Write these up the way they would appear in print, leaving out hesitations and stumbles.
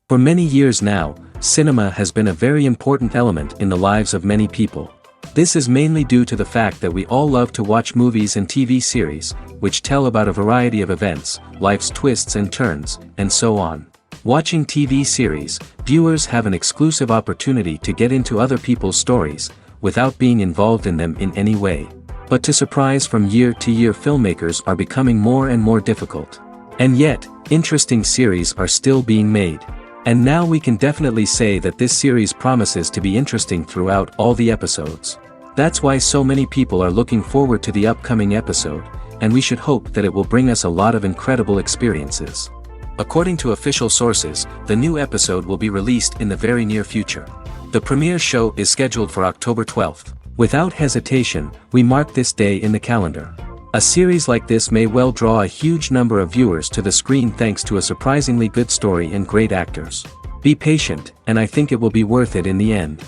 For many years now, cinema has been a very important element in the lives of many people. This is mainly due to the fact that we all love to watch movies and TV series, which tell about a variety of events, life's twists and turns, and so on. Watching TV series, viewers have an exclusive opportunity to get into other people's stories, without being involved in them in any way. But to surprise from year to year, filmmakers are becoming more and more difficult. And yet, interesting series are still being made. And now we can definitely say that this series promises to be interesting throughout all the episodes. That's why so many people are looking forward to the upcoming episode, and we should hope that it will bring us a lot of incredible experiences. According to official sources, the new episode will be released in the very near future. The premiere show is scheduled for October 12th. Without hesitation, we mark this day in the calendar. A series like this may well draw a huge number of viewers to the screen thanks to a surprisingly good story and great actors. Be patient, and I think it will be worth it in the end.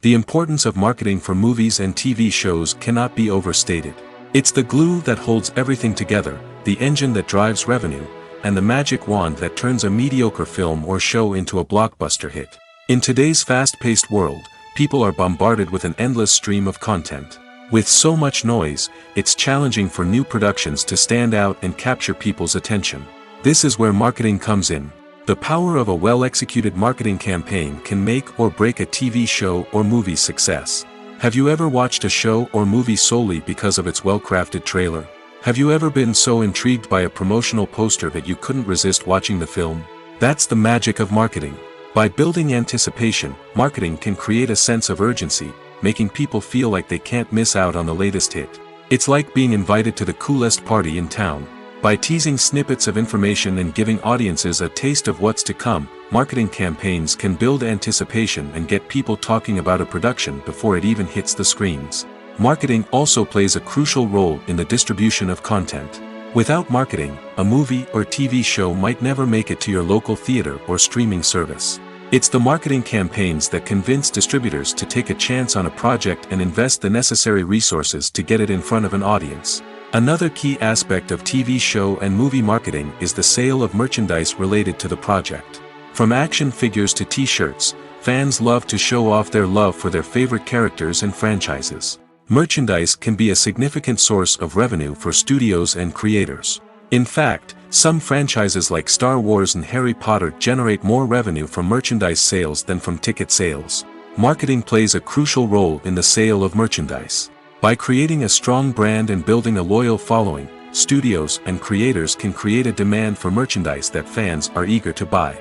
The importance of marketing for movies and TV shows cannot be overstated. It's the glue that holds everything together, the engine that drives revenue, and the magic wand that turns a mediocre film or show into a blockbuster hit. In today's fast-paced world, people are bombarded with an endless stream of content. With so much noise, it's challenging for new productions to stand out and capture people's attention. This is where marketing comes in. The power of a well-executed marketing campaign can make or break a TV show or movie's success. Have you ever watched a show or movie solely because of its well-crafted trailer? Have you ever been so intrigued by a promotional poster that you couldn't resist watching the film? That's the magic of marketing. By building anticipation, marketing can create a sense of urgency, making people feel like they can't miss out on the latest hit. It's like being invited to the coolest party in town. By teasing snippets of information and giving audiences a taste of what's to come, marketing campaigns can build anticipation and get people talking about a production before it even hits the screens. Marketing also plays a crucial role in the distribution of content. Without marketing, a movie or TV show might never make it to your local theater or streaming service. It's the marketing campaigns that convince distributors to take a chance on a project and invest the necessary resources to get it in front of an audience. Another key aspect of TV show and movie marketing is the sale of merchandise related to the project. From action figures to t-shirts, fans love to show off their love for their favorite characters and franchises. Merchandise can be a significant source of revenue for studios and creators. In fact, some franchises like Star Wars and Harry Potter generate more revenue from merchandise sales than from ticket sales. Marketing plays a crucial role in the sale of merchandise. By creating a strong brand and building a loyal following, studios and creators can create a demand for merchandise that fans are eager to buy.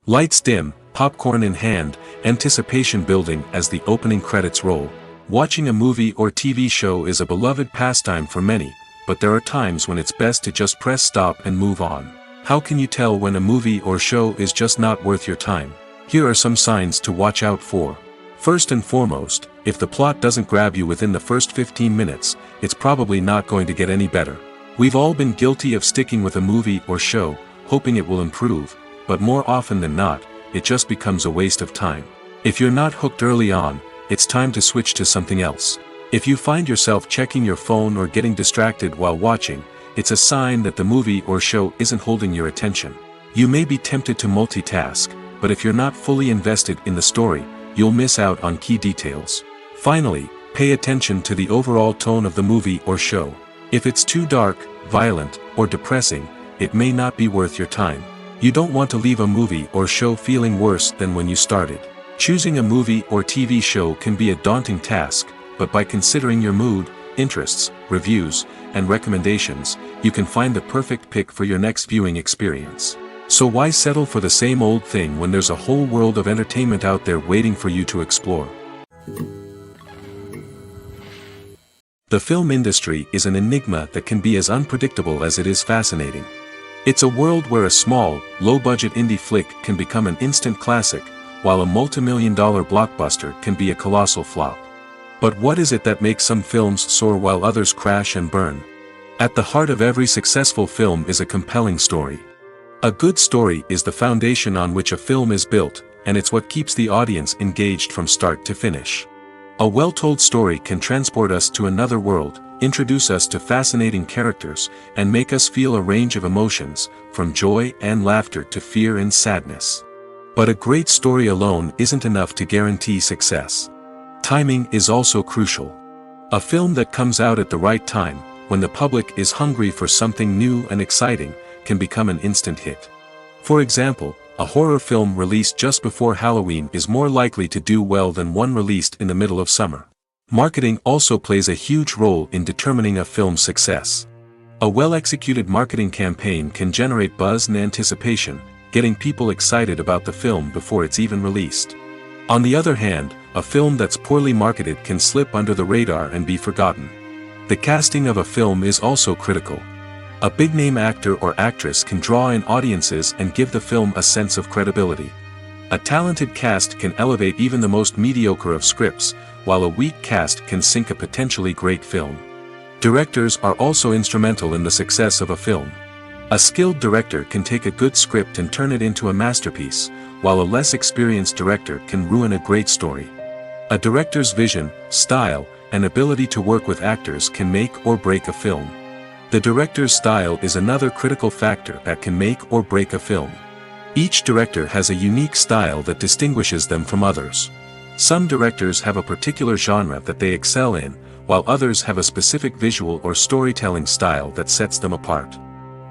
Lights dim, popcorn in hand, anticipation building as the opening credits roll. Watching a movie or TV show is a beloved pastime for many, but there are times when it's best to just press stop and move on. How can you tell when a movie or show is just not worth your time? Here are some signs to watch out for. First and foremost, if the plot doesn't grab you within the first 15 minutes, it's probably not going to get any better. We've all been guilty of sticking with a movie or show, hoping it will improve, but more often than not, it just becomes a waste of time. If you're not hooked early on, it's time to switch to something else. If you find yourself checking your phone or getting distracted while watching, it's a sign that the movie or show isn't holding your attention. You may be tempted to multitask, but if you're not fully invested in the story, you'll miss out on key details. Finally, pay attention to the overall tone of the movie or show. If it's too dark, violent, or depressing, it may not be worth your time. You don't want to leave a movie or show feeling worse than when you started. Choosing a movie or TV show can be a daunting task, but by considering your mood, interests, reviews, and recommendations, you can find the perfect pick for your next viewing experience. So why settle for the same old thing when there's a whole world of entertainment out there waiting for you to explore? The film industry is an enigma that can be as unpredictable as it is fascinating. It's a world where a small, low-budget indie flick can become an instant classic, while a multi-million-dollar blockbuster can be a colossal flop. But what is it that makes some films soar while others crash and burn? At the heart of every successful film is a compelling story. A good story is the foundation on which a film is built, and it's what keeps the audience engaged from start to finish. A well-told story can transport us to another world, introduce us to fascinating characters, and make us feel a range of emotions, from joy and laughter to fear and sadness. But a great story alone isn't enough to guarantee success. Timing is also crucial. A film that comes out at the right time, when the public is hungry for something new and exciting, can become an instant hit. For example, a horror film released just before Halloween is more likely to do well than one released in the middle of summer. Marketing also plays a huge role in determining a film's success. A well-executed marketing campaign can generate buzz and anticipation, getting people excited about the film before it's even released. On the other hand, a film that's poorly marketed can slip under the radar and be forgotten. The casting of a film is also critical. A big-name actor or actress can draw in audiences and give the film a sense of credibility. A talented cast can elevate even the most mediocre of scripts, while a weak cast can sink a potentially great film. Directors are also instrumental in the success of a film. A skilled director can take a good script and turn it into a masterpiece, while a less experienced director can ruin a great story. A director's vision, style, and ability to work with actors can make or break a film. The director's style is another critical factor that can make or break a film. Each director has a unique style that distinguishes them from others. Some directors have a particular genre that they excel in, while others have a specific visual or storytelling style that sets them apart.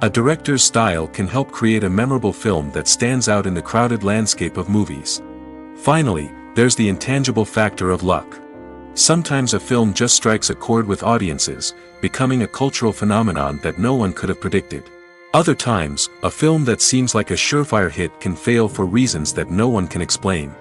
A director's style can help create a memorable film that stands out in the crowded landscape of movies. Finally, there's the intangible factor of luck. Sometimes a film just strikes a chord with audiences, becoming a cultural phenomenon that no one could have predicted. Other times, a film that seems like a surefire hit can fail for reasons that no one can explain.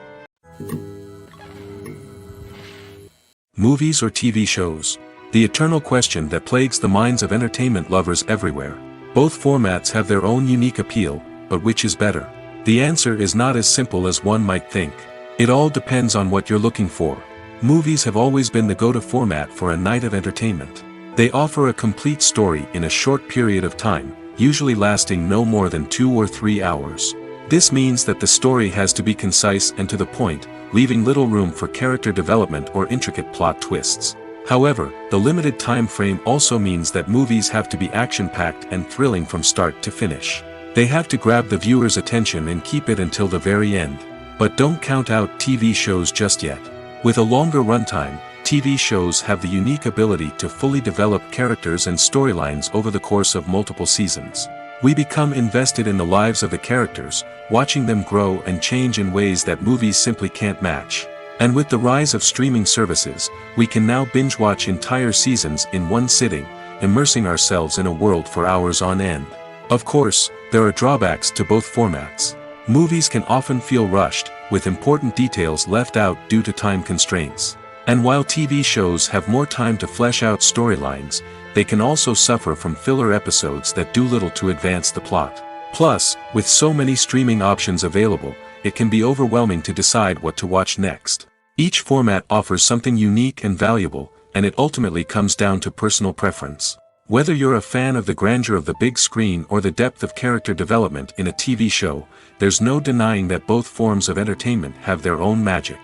Movies or TV shows? The eternal question that plagues the minds of entertainment lovers everywhere. Both formats have their own unique appeal, but which is better? The answer is not as simple as one might think. It all depends on what you're looking for. Movies have always been the go-to format for a night of entertainment. They offer a complete story in a short period of time, usually lasting no more than 2 or 3 hours. This means that the story has to be concise and to the point, leaving little room for character development or intricate plot twists. However, the limited time frame also means that movies have to be action-packed and thrilling from start to finish. They have to grab the viewer's attention and keep it until the very end. But don't count out TV shows just yet. With a longer runtime, TV shows have the unique ability to fully develop characters and storylines over the course of multiple seasons. We become invested in the lives of the characters, watching them grow and change in ways that movies simply can't match. And with the rise of streaming services, we can now binge-watch entire seasons in one sitting, immersing ourselves in a world for hours on end. Of course, there are drawbacks to both formats. Movies can often feel rushed, with important details left out due to time constraints. And while TV shows have more time to flesh out storylines, they can also suffer from filler episodes that do little to advance the plot. Plus, with so many streaming options available, it can be overwhelming to decide what to watch next. Each format offers something unique and valuable, and it ultimately comes down to personal preference. Whether you're a fan of the grandeur of the big screen or the depth of character development in a TV show, there's no denying that both forms of entertainment have their own magic.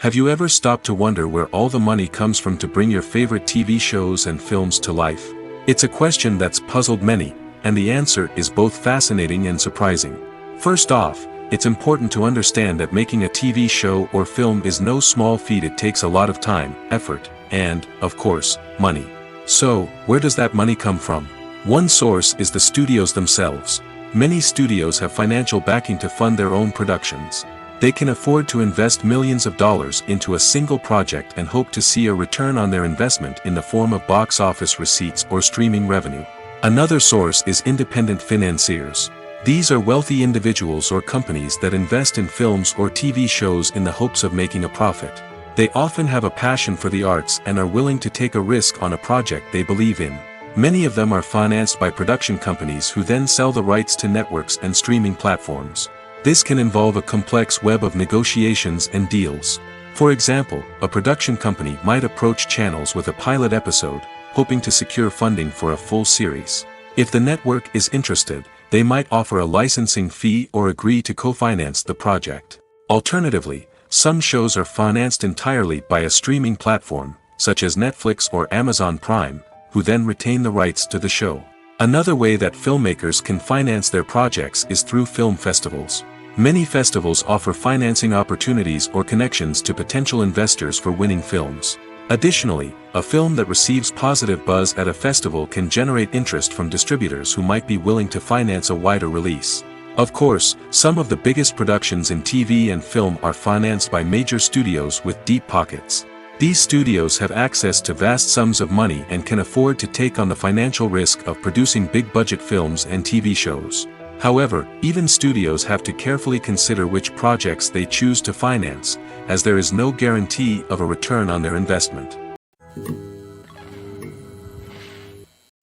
Have you ever stopped to wonder where all the money comes from to bring your favorite TV shows and films to life? It's a question that's puzzled many, and the answer is both fascinating and surprising. First off, it's important to understand that making a TV show or film is no small feat. It takes a lot of time, effort, and, of course, money. So, where does that money come from? One source is the studios themselves. Many studios have financial backing to fund their own productions. They can afford to invest millions of dollars into a single project and hope to see a return on their investment in the form of box office receipts or streaming revenue. Another source is independent financiers. These are wealthy individuals or companies that invest in films or TV shows in the hopes of making a profit. They often have a passion for the arts and are willing to take a risk on a project they believe in. Many of them are financed by production companies who then sell the rights to networks and streaming platforms. This can involve a complex web of negotiations and deals. For example, a production company might approach channels with a pilot episode, hoping to secure funding for a full series. If the network is interested, they might offer a licensing fee or agree to co-finance the project. Alternatively, some shows are financed entirely by a streaming platform, such as Netflix or Amazon Prime, who then retain the rights to the show. Another way that filmmakers can finance their projects is through film festivals. Many festivals offer financing opportunities or connections to potential investors for winning films. Additionally, a film that receives positive buzz at a festival can generate interest from distributors who might be willing to finance a wider release. Of course, some of the biggest productions in TV and film are financed by major studios with deep pockets. These studios have access to vast sums of money and can afford to take on the financial risk of producing big-budget films and TV shows. However, even studios have to carefully consider which projects they choose to finance, as there is no guarantee of a return on their investment.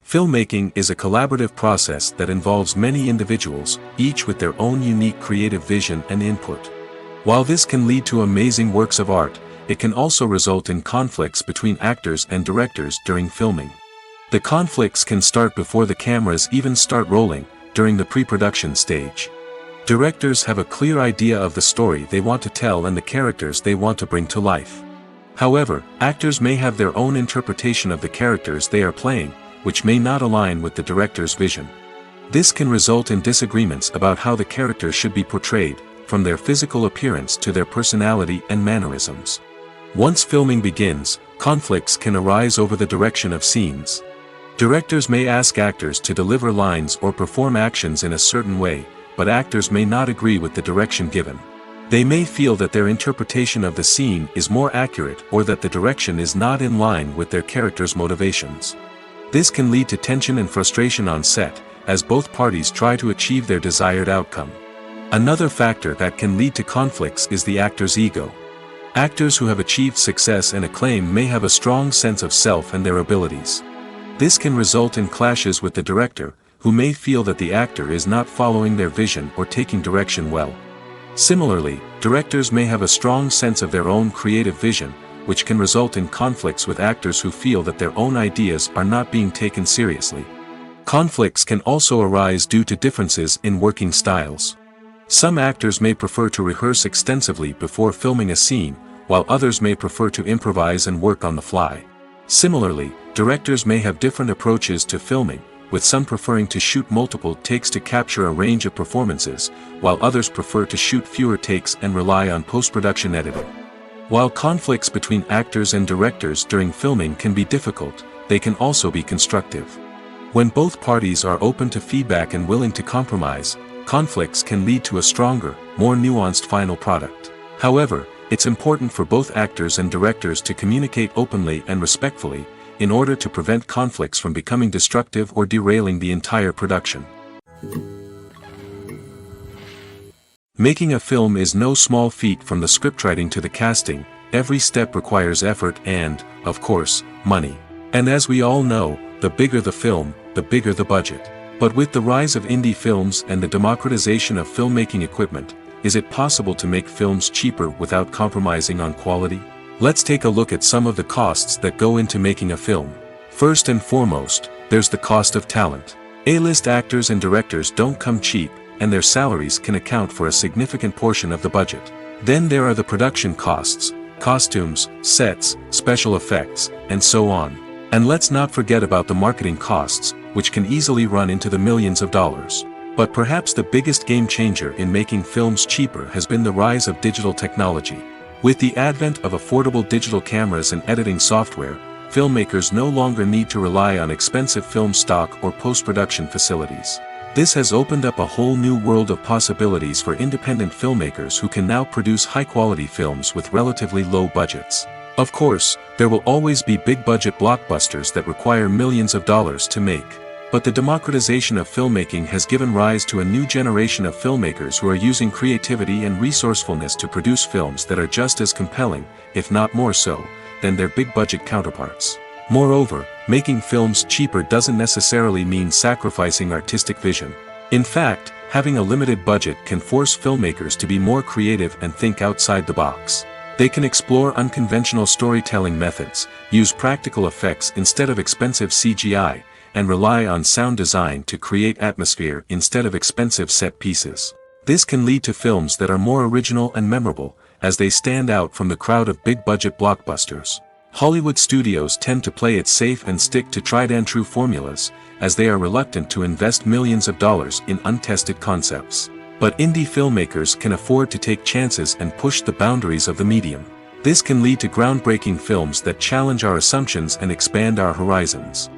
Filmmaking is a collaborative process that involves many individuals, each with their own unique creative vision and input. While this can lead to amazing works of art, it can also result in conflicts between actors and directors during filming. The conflicts can start before the cameras even start rolling, during the pre-production stage. Directors have a clear idea of the story they want to tell and the characters they want to bring to life. However, actors may have their own interpretation of the characters they are playing, which may not align with the director's vision. This can result in disagreements about how the characters should be portrayed, from their physical appearance to their personality and mannerisms. Once filming begins, conflicts can arise over the direction of scenes. Directors may ask actors to deliver lines or perform actions in a certain way, but actors may not agree with the direction given. They may feel that their interpretation of the scene is more accurate or that the direction is not in line with their character's motivations. This can lead to tension and frustration on set, as both parties try to achieve their desired outcome. Another factor that can lead to conflicts is the actor's ego. Actors who have achieved success and acclaim may have a strong sense of self and their abilities. This can result in clashes with the director, who may feel that the actor is not following their vision or taking direction well. Similarly, directors may have a strong sense of their own creative vision, which can result in conflicts with actors who feel that their own ideas are not being taken seriously. Conflicts can also arise due to differences in working styles. Some actors may prefer to rehearse extensively before filming a scene, while others may prefer to improvise and work on the fly. Similarly, directors may have different approaches to filming, with some preferring to shoot multiple takes to capture a range of performances, while others prefer to shoot fewer takes and rely on post-production editing. While conflicts between actors and directors during filming can be difficult, they can also be constructive. When both parties are open to feedback and willing to compromise, conflicts can lead to a stronger, more nuanced final product. However, it's important for both actors and directors to communicate openly and respectfully, in order to prevent conflicts from becoming destructive or derailing the entire production. Making a film is no small feat. From the scriptwriting to the casting, every step requires effort and, of course, money. And as we all know, the bigger the film, the bigger the budget. But with the rise of indie films and the democratization of filmmaking equipment, is it possible to make films cheaper without compromising on quality? Let's take a look at some of the costs that go into making a film. First and foremost, there's the cost of talent. A-list actors and directors don't come cheap, and their salaries can account for a significant portion of the budget. Then there are the production costs, costumes, sets, special effects, and so on. And let's not forget about the marketing costs, which can easily run into the millions of dollars. But perhaps the biggest game changer in making films cheaper has been the rise of digital technology. With the advent of affordable digital cameras and editing software, filmmakers no longer need to rely on expensive film stock or post-production facilities. This has opened up a whole new world of possibilities for independent filmmakers who can now produce high-quality films with relatively low budgets. Of course, there will always be big-budget blockbusters that require millions of dollars to make. But the democratization of filmmaking has given rise to a new generation of filmmakers who are using creativity and resourcefulness to produce films that are just as compelling, if not more so, than their big-budget counterparts. Moreover, making films cheaper doesn't necessarily mean sacrificing artistic vision. In fact, having a limited budget can force filmmakers to be more creative and think outside the box. They can explore unconventional storytelling methods, use practical effects instead of expensive CGI, and rely on sound design to create atmosphere instead of expensive set pieces. This can lead to films that are more original and memorable, as they stand out from the crowd of big-budget blockbusters. Hollywood studios tend to play it safe and stick to tried-and-true formulas, as they are reluctant to invest millions of dollars in untested concepts. But indie filmmakers can afford to take chances and push the boundaries of the medium. This can lead to groundbreaking films that challenge our assumptions and expand our horizons.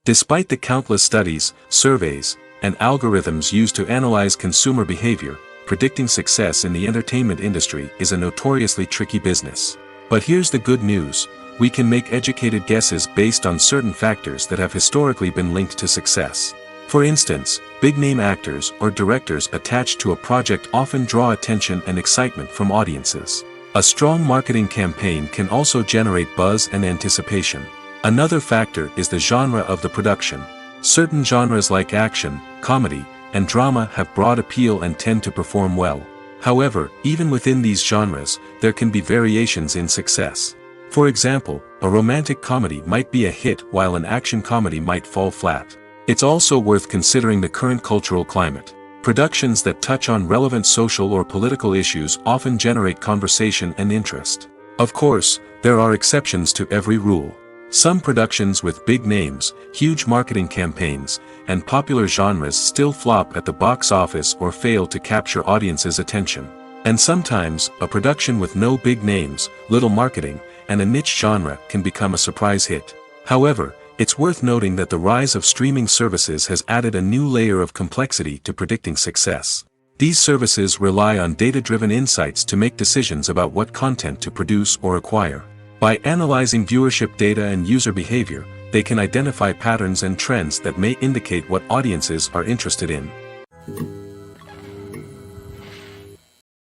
Despite the countless studies, surveys, and algorithms used to analyze consumer behavior, predicting success in the entertainment industry is a notoriously tricky business. But here's the good news: we can make educated guesses based on certain factors that have historically been linked to success. For instance, big-name actors or directors attached to a project often draw attention and excitement from audiences. A strong marketing campaign can also generate buzz and anticipation. Another factor is the genre of the production. Certain genres like action, comedy, and drama have broad appeal and tend to perform well. However, even within these genres, there can be variations in success. For example, a romantic comedy might be a hit while an action comedy might fall flat. It's also worth considering the current cultural climate. Productions that touch on relevant social or political issues often generate conversation and interest. Of course, there are exceptions to every rule. Some productions with big names, huge marketing campaigns, and popular genres still flop at the box office or fail to capture audiences' attention. And sometimes, a production with no big names, little marketing, and a niche genre can become a surprise hit. However, it's worth noting that the rise of streaming services has added a new layer of complexity to predicting success. These services rely on data-driven insights to make decisions about what content to produce or acquire. By analyzing viewership data and user behavior, they can identify patterns and trends that may indicate what audiences are interested in.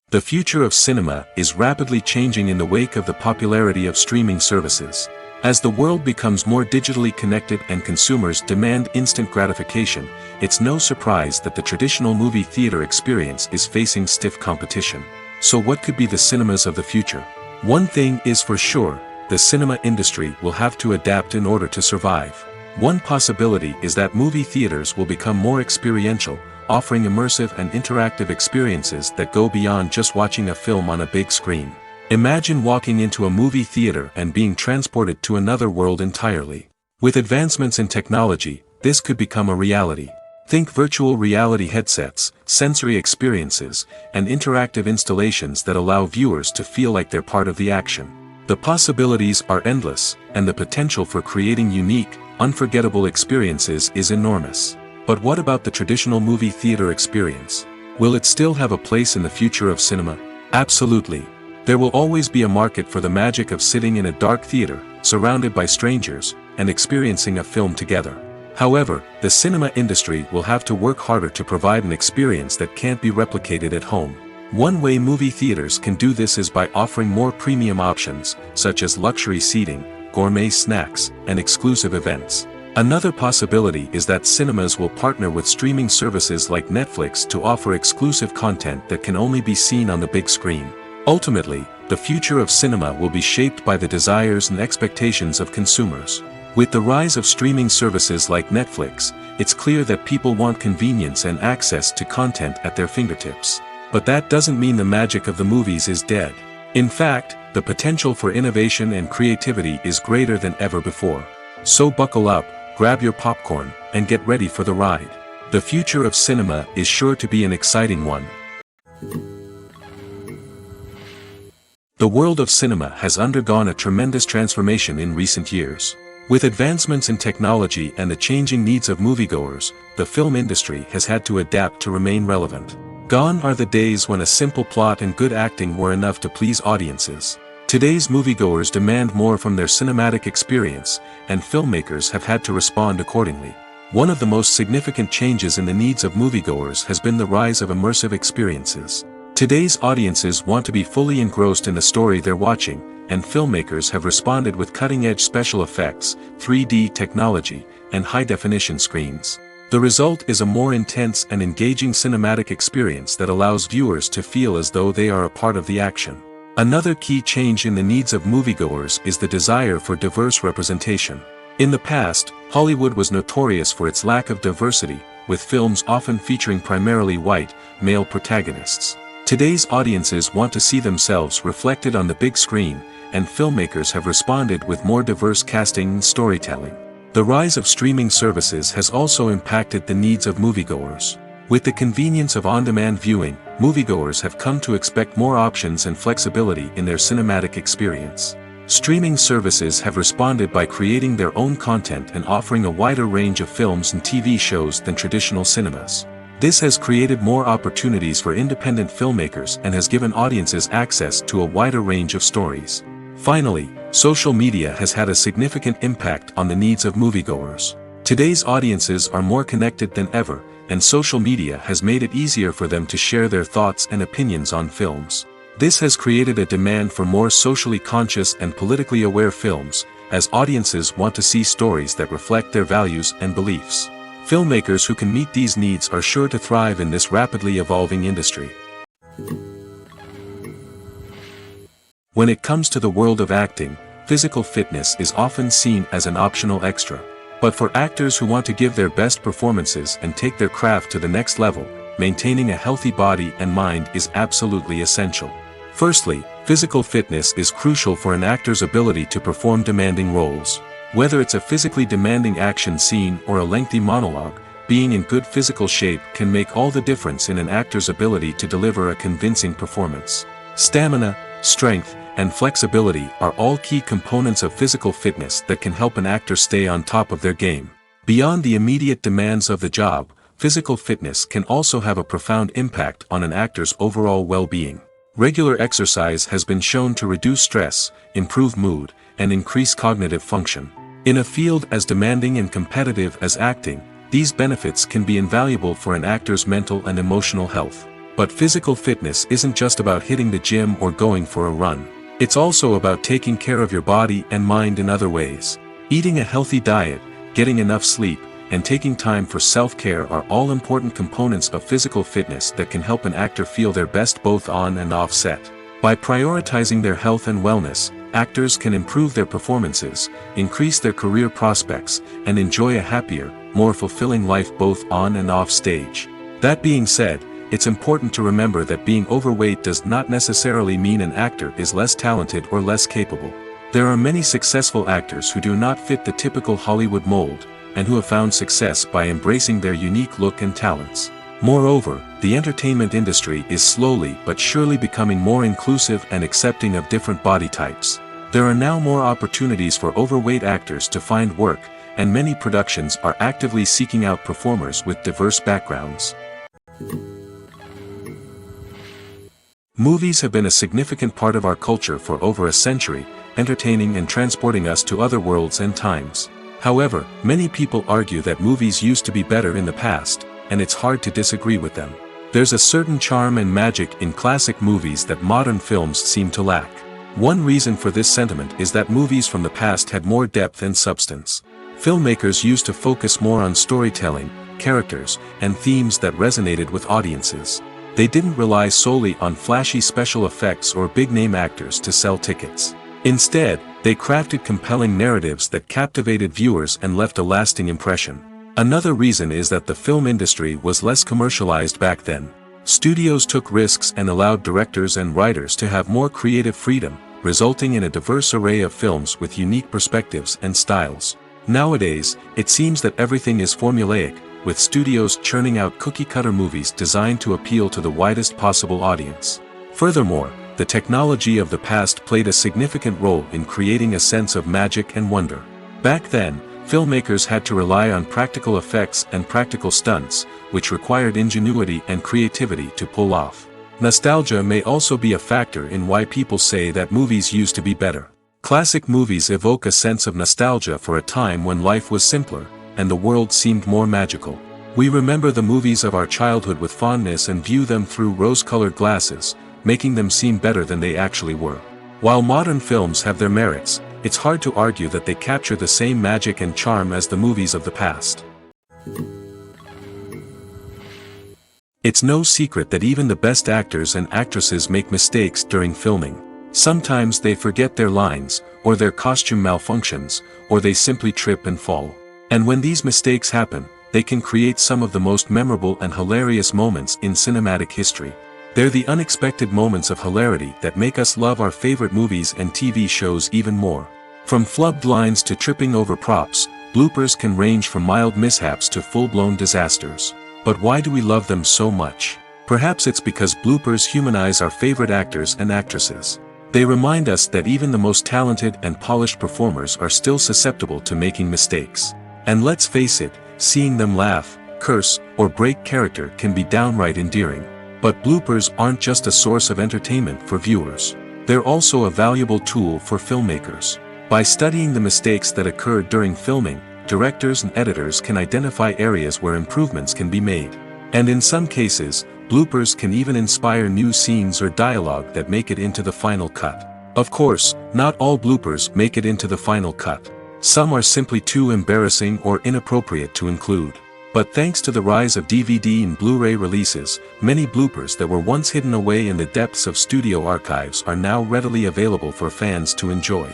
The future of cinema is rapidly changing in the wake of the popularity of streaming services. As the world becomes more digitally connected and consumers demand instant gratification, it's no surprise that the traditional movie theater experience is facing stiff competition. So what could be the cinemas of the future? One thing is for sure: the cinema industry will have to adapt in order to survive. One possibility is that movie theaters will become more experiential, offering immersive and interactive experiences that go beyond just watching a film on a big screen. Imagine walking into a movie theater and being transported to another world entirely. With advancements in technology, this could become a reality. Think virtual reality headsets, sensory experiences, and interactive installations that allow viewers to feel like they're part of the action. The possibilities are endless, and the potential for creating unique, unforgettable experiences is enormous. But what about the traditional movie theater experience? Will it still have a place in the future of cinema? Absolutely. There will always be a market for the magic of sitting in a dark theater, surrounded by strangers, and experiencing a film together. However, the cinema industry will have to work harder to provide an experience that can't be replicated at home. One way movie theaters can do this is by offering more premium options, such as luxury seating, gourmet snacks, and exclusive events. Another possibility is that cinemas will partner with streaming services like Netflix to offer exclusive content that can only be seen on the big screen. Ultimately, the future of cinema will be shaped by the desires and expectations of consumers. With the rise of streaming services like Netflix, it's clear that people want convenience and access to content at their fingertips. But that doesn't mean the magic of the movies is dead. In fact, the potential for innovation and creativity is greater than ever before. So buckle up, grab your popcorn, and get ready for the ride. The future of cinema is sure to be an exciting one. The world of cinema has undergone a tremendous transformation in recent years. With advancements in technology and the changing needs of moviegoers, the film industry has had to adapt to remain relevant. Gone are the days when a simple plot and good acting were enough to please audiences. Today's moviegoers demand more from their cinematic experience, and filmmakers have had to respond accordingly. One of the most significant changes in the needs of moviegoers has been the rise of immersive experiences. Today's audiences want to be fully engrossed in the story they're watching, and filmmakers have responded with cutting-edge special effects, 3D technology, and high-definition screens. The result is a more intense and engaging cinematic experience that allows viewers to feel as though they are a part of the action. Another key change in the needs of moviegoers is the desire for diverse representation. In the past, Hollywood was notorious for its lack of diversity, with films often featuring primarily white, male protagonists. Today's audiences want to see themselves reflected on the big screen, and filmmakers have responded with more diverse casting and storytelling. The rise of streaming services has also impacted the needs of moviegoers. With the convenience of on-demand viewing, moviegoers have come to expect more options and flexibility in their cinematic experience. Streaming services have responded by creating their own content and offering a wider range of films and TV shows than traditional cinemas. This has created more opportunities for independent filmmakers and has given audiences access to a wider range of stories. Finally, social media has had a significant impact on the needs of moviegoers. Today's audiences are more connected than ever, and social media has made it easier for them to share their thoughts and opinions on films. This has created a demand for more socially conscious and politically aware films, as audiences want to see stories that reflect their values and beliefs. Filmmakers who can meet these needs are sure to thrive in this rapidly evolving industry. When it comes to the world of acting, physical fitness is often seen as an optional extra. But for actors who want to give their best performances and take their craft to the next level, maintaining a healthy body and mind is absolutely essential. Firstly, physical fitness is crucial for an actor's ability to perform demanding roles. Whether it's a physically demanding action scene or a lengthy monologue, being in good physical shape can make all the difference in an actor's ability to deliver a convincing performance. Stamina, strength, and flexibility are all key components of physical fitness that can help an actor stay on top of their game. Beyond the immediate demands of the job, physical fitness can also have a profound impact on an actor's overall well-being. Regular exercise has been shown to reduce stress, improve mood, and increase cognitive function. In a field as demanding and competitive as acting, these benefits can be invaluable for an actor's mental and emotional health. But physical fitness isn't just about hitting the gym or going for a run. It's also about taking care of your body and mind in other ways. Eating a healthy diet, getting enough sleep, and taking time for self-care are all important components of physical fitness that can help an actor feel their best both on and off set. By prioritizing their health and wellness, actors can improve their performances, increase their career prospects, and enjoy a happier, more fulfilling life both on and off stage. That being said, it's important to remember that being overweight does not necessarily mean an actor is less talented or less capable. There are many successful actors who do not fit the typical Hollywood mold, and who have found success by embracing their unique look and talents. Moreover, the entertainment industry is slowly but surely becoming more inclusive and accepting of different body types. There are now more opportunities for overweight actors to find work, and many productions are actively seeking out performers with diverse backgrounds. Movies have been a significant part of our culture for over a century, entertaining and transporting us to other worlds and times. However, many people argue that movies used to be better in the past, and it's hard to disagree with them. There's a certain charm and magic in classic movies that modern films seem to lack. One reason for this sentiment is that movies from the past had more depth and substance. Filmmakers used to focus more on storytelling, characters, and themes that resonated with audiences. They didn't rely solely on flashy special effects or big-name actors to sell tickets. Instead, they crafted compelling narratives that captivated viewers and left a lasting impression. Another reason is that the film industry was less commercialized back then. Studios took risks and allowed directors and writers to have more creative freedom, resulting in a diverse array of films with unique perspectives and styles. Nowadays, it seems that everything is formulaic, with studios churning out cookie-cutter movies designed to appeal to the widest possible audience. Furthermore, the technology of the past played a significant role in creating a sense of magic and wonder. Back then, filmmakers had to rely on practical effects and practical stunts, which required ingenuity and creativity to pull off. Nostalgia may also be a factor in why people say that movies used to be better. Classic movies evoke a sense of nostalgia for a time when life was simpler, and the world seemed more magical. We remember the movies of our childhood with fondness and view them through rose-colored glasses, making them seem better than they actually were. While modern films have their merits, it's hard to argue that they capture the same magic and charm as the movies of the past. It's no secret that even the best actors and actresses make mistakes during filming. Sometimes they forget their lines, or their costume malfunctions, or they simply trip and fall. And when these mistakes happen, they can create some of the most memorable and hilarious moments in cinematic history. They're the unexpected moments of hilarity that make us love our favorite movies and TV shows even more. From flubbed lines to tripping over props, bloopers can range from mild mishaps to full-blown disasters. But why do we love them so much? Perhaps it's because bloopers humanize our favorite actors and actresses. They remind us that even the most talented and polished performers are still susceptible to making mistakes. And let's face it, seeing them laugh, curse, or break character can be downright endearing. But bloopers aren't just a source of entertainment for viewers. They're also a valuable tool for filmmakers. By studying the mistakes that occurred during filming, directors and editors can identify areas where improvements can be made. And in some cases, bloopers can even inspire new scenes or dialogue that make it into the final cut. Of course, not all bloopers make it into the final cut. Some are simply too embarrassing or inappropriate to include. But thanks to the rise of DVD and Blu-ray releases, many bloopers that were once hidden away in the depths of studio archives are now readily available for fans to enjoy.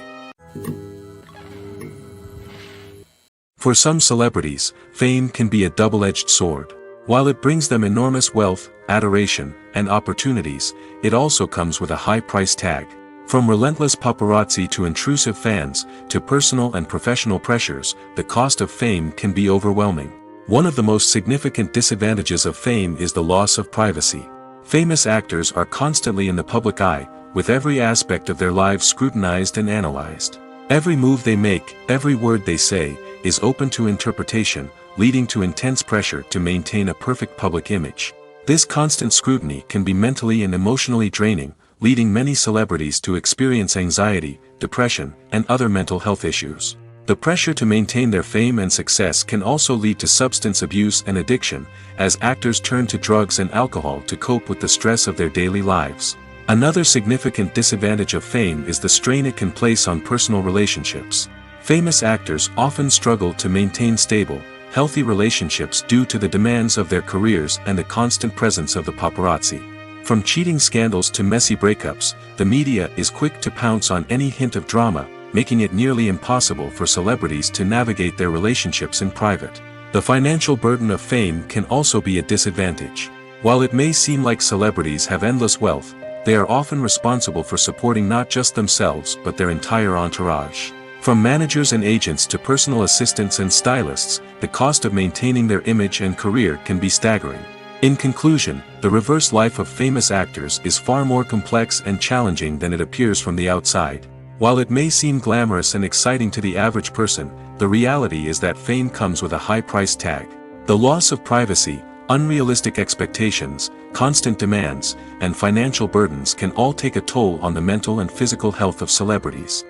For some celebrities, fame can be a double-edged sword. While it brings them enormous wealth, adoration, and opportunities, it also comes with a high price tag. From relentless paparazzi to intrusive fans, to personal and professional pressures, the cost of fame can be overwhelming. One of the most significant disadvantages of fame is the loss of privacy. Famous actors are constantly in the public eye, with every aspect of their lives scrutinized and analyzed. Every move they make, every word they say, is open to interpretation, leading to intense pressure to maintain a perfect public image. This constant scrutiny can be mentally and emotionally draining, leading many celebrities to experience anxiety, depression, and other mental health issues. The pressure to maintain their fame and success can also lead to substance abuse and addiction, as actors turn to drugs and alcohol to cope with the stress of their daily lives. Another significant disadvantage of fame is the strain it can place on personal relationships. Famous actors often struggle to maintain stable, healthy relationships due to the demands of their careers and the constant presence of the paparazzi. From cheating scandals to messy breakups, the media is quick to pounce on any hint of drama, making it nearly impossible for celebrities to navigate their relationships in private. The financial burden of fame can also be a disadvantage. While it may seem like celebrities have endless wealth, they are often responsible for supporting not just themselves but their entire entourage. From managers and agents to personal assistants and stylists, the cost of maintaining their image and career can be staggering. In conclusion, the reverse life of famous actors is far more complex and challenging than it appears from the outside. While it may seem glamorous and exciting to the average person, the reality is that fame comes with a high price tag. The loss of privacy, unrealistic expectations, constant demands, and financial burdens can all take a toll on the mental and physical health of celebrities.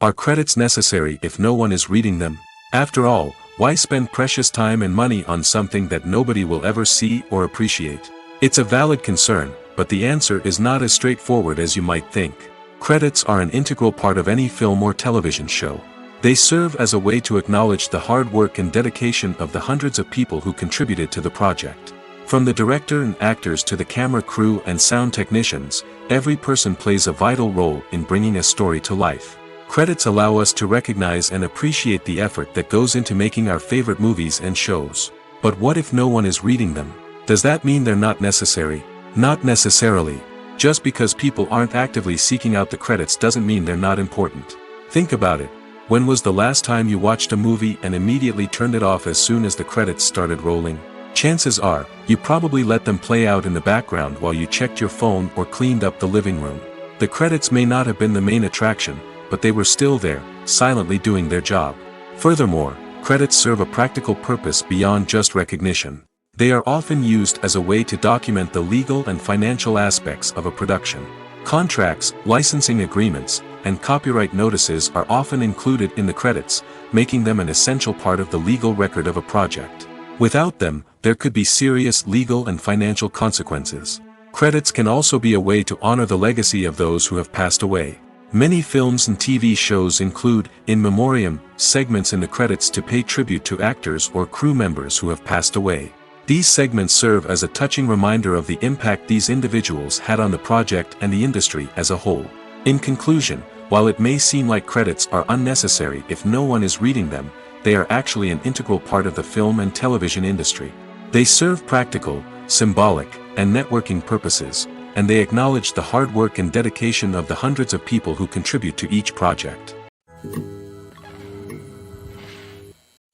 Are credits necessary if no one is reading them? After all, why spend precious time and money on something that nobody will ever see or appreciate? It's a valid concern, but the answer is not as straightforward as you might think. Credits are an integral part of any film or television show. They serve as a way to acknowledge the hard work and dedication of the hundreds of people who contributed to the project. From the director and actors to the camera crew and sound technicians, every person plays a vital role in bringing a story to life. Credits allow us to recognize and appreciate the effort that goes into making our favorite movies and shows. But what if no one is reading them? Does that mean they're not necessary? Not necessarily. Just because people aren't actively seeking out the credits doesn't mean they're not important. Think about it. When was the last time you watched a movie and immediately turned it off as soon as the credits started rolling? Chances are, you probably let them play out in the background while you checked your phone or cleaned up the living room. The credits may not have been the main attraction, but they were still there, silently doing their job. Furthermore, credits serve a practical purpose beyond just recognition. They are often used as a way to document the legal and financial aspects of a production. Contracts, licensing agreements, and copyright notices are often included in the credits, making them an essential part of the legal record of a project. Without them, there could be serious legal and financial consequences. Credits can also be a way to honor the legacy of those who have passed away. Many films and TV shows include, in memoriam, segments in the credits to pay tribute to actors or crew members who have passed away. These segments serve as a touching reminder of the impact these individuals had on the project and the industry as a whole. In conclusion, while it may seem like credits are unnecessary if no one is reading them, they are actually an integral part of the film and television industry. They serve practical, symbolic, and networking purposes, and they acknowledge the hard work and dedication of the hundreds of people who contribute to each project.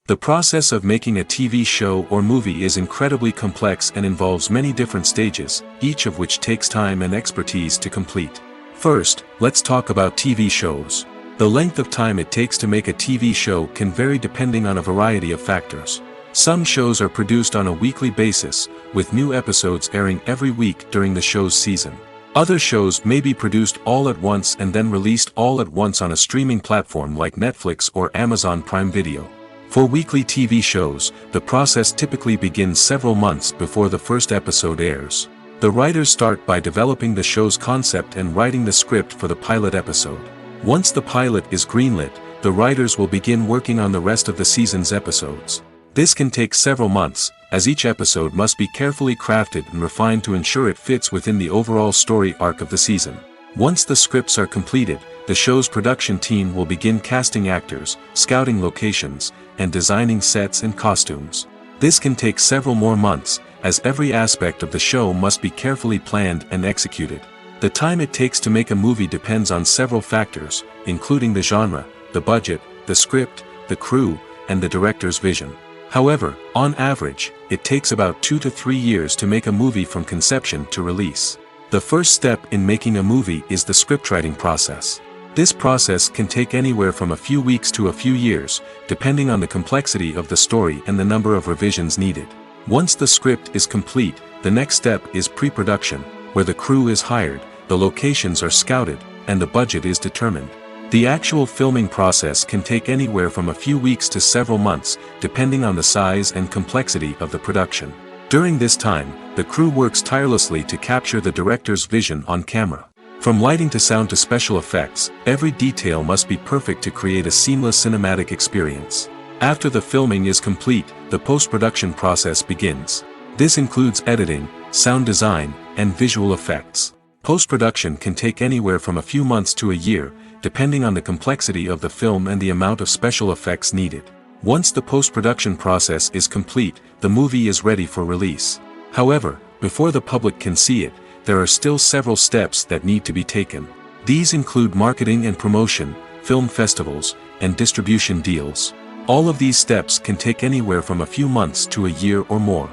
The process of making a TV show or movie is incredibly complex and involves many different stages, each of which takes time and expertise to complete. First, let's talk about TV shows. The length of time it takes to make a TV show can vary depending on a variety of factors. Some shows are produced on a weekly basis, with new episodes airing every week during the show's season. Other shows may be produced all at once and then released all at once on a streaming platform like Netflix or Amazon Prime Video. For weekly TV shows, the process typically begins several months before the first episode airs. The writers start by developing the show's concept and writing the script for the pilot episode. Once the pilot is greenlit, the writers will begin working on the rest of the season's episodes. This can take several months, as each episode must be carefully crafted and refined to ensure it fits within the overall story arc of the season. Once the scripts are completed, the show's production team will begin casting actors, scouting locations, and designing sets and costumes. This can take several more months, as every aspect of the show must be carefully planned and executed. The time it takes to make a movie depends on several factors, including the genre, the budget, the script, the crew, and the director's vision. However, on average, it takes about 2 to 3 years to make a movie from conception to release. The first step in making a movie is the scriptwriting process. This process can take anywhere from a few weeks to a few years, depending on the complexity of the story and the number of revisions needed. Once the script is complete, the next step is pre-production, where the crew is hired, the locations are scouted, and the budget is determined. The actual filming process can take anywhere from a few weeks to several months, depending on the size and complexity of the production. During this time, the crew works tirelessly to capture the director's vision on camera. From lighting to sound to special effects, every detail must be perfect to create a seamless cinematic experience. After the filming is complete, the post-production process begins. This includes editing, sound design, and visual effects. Post-production can take anywhere from a few months to a year, depending on the complexity of the film and the amount of special effects needed. Once the post-production process is complete, the movie is ready for release. However, before the public can see it, there are still several steps that need to be taken. These include marketing and promotion, film festivals, and distribution deals. All of these steps can take anywhere from a few months to a year or more.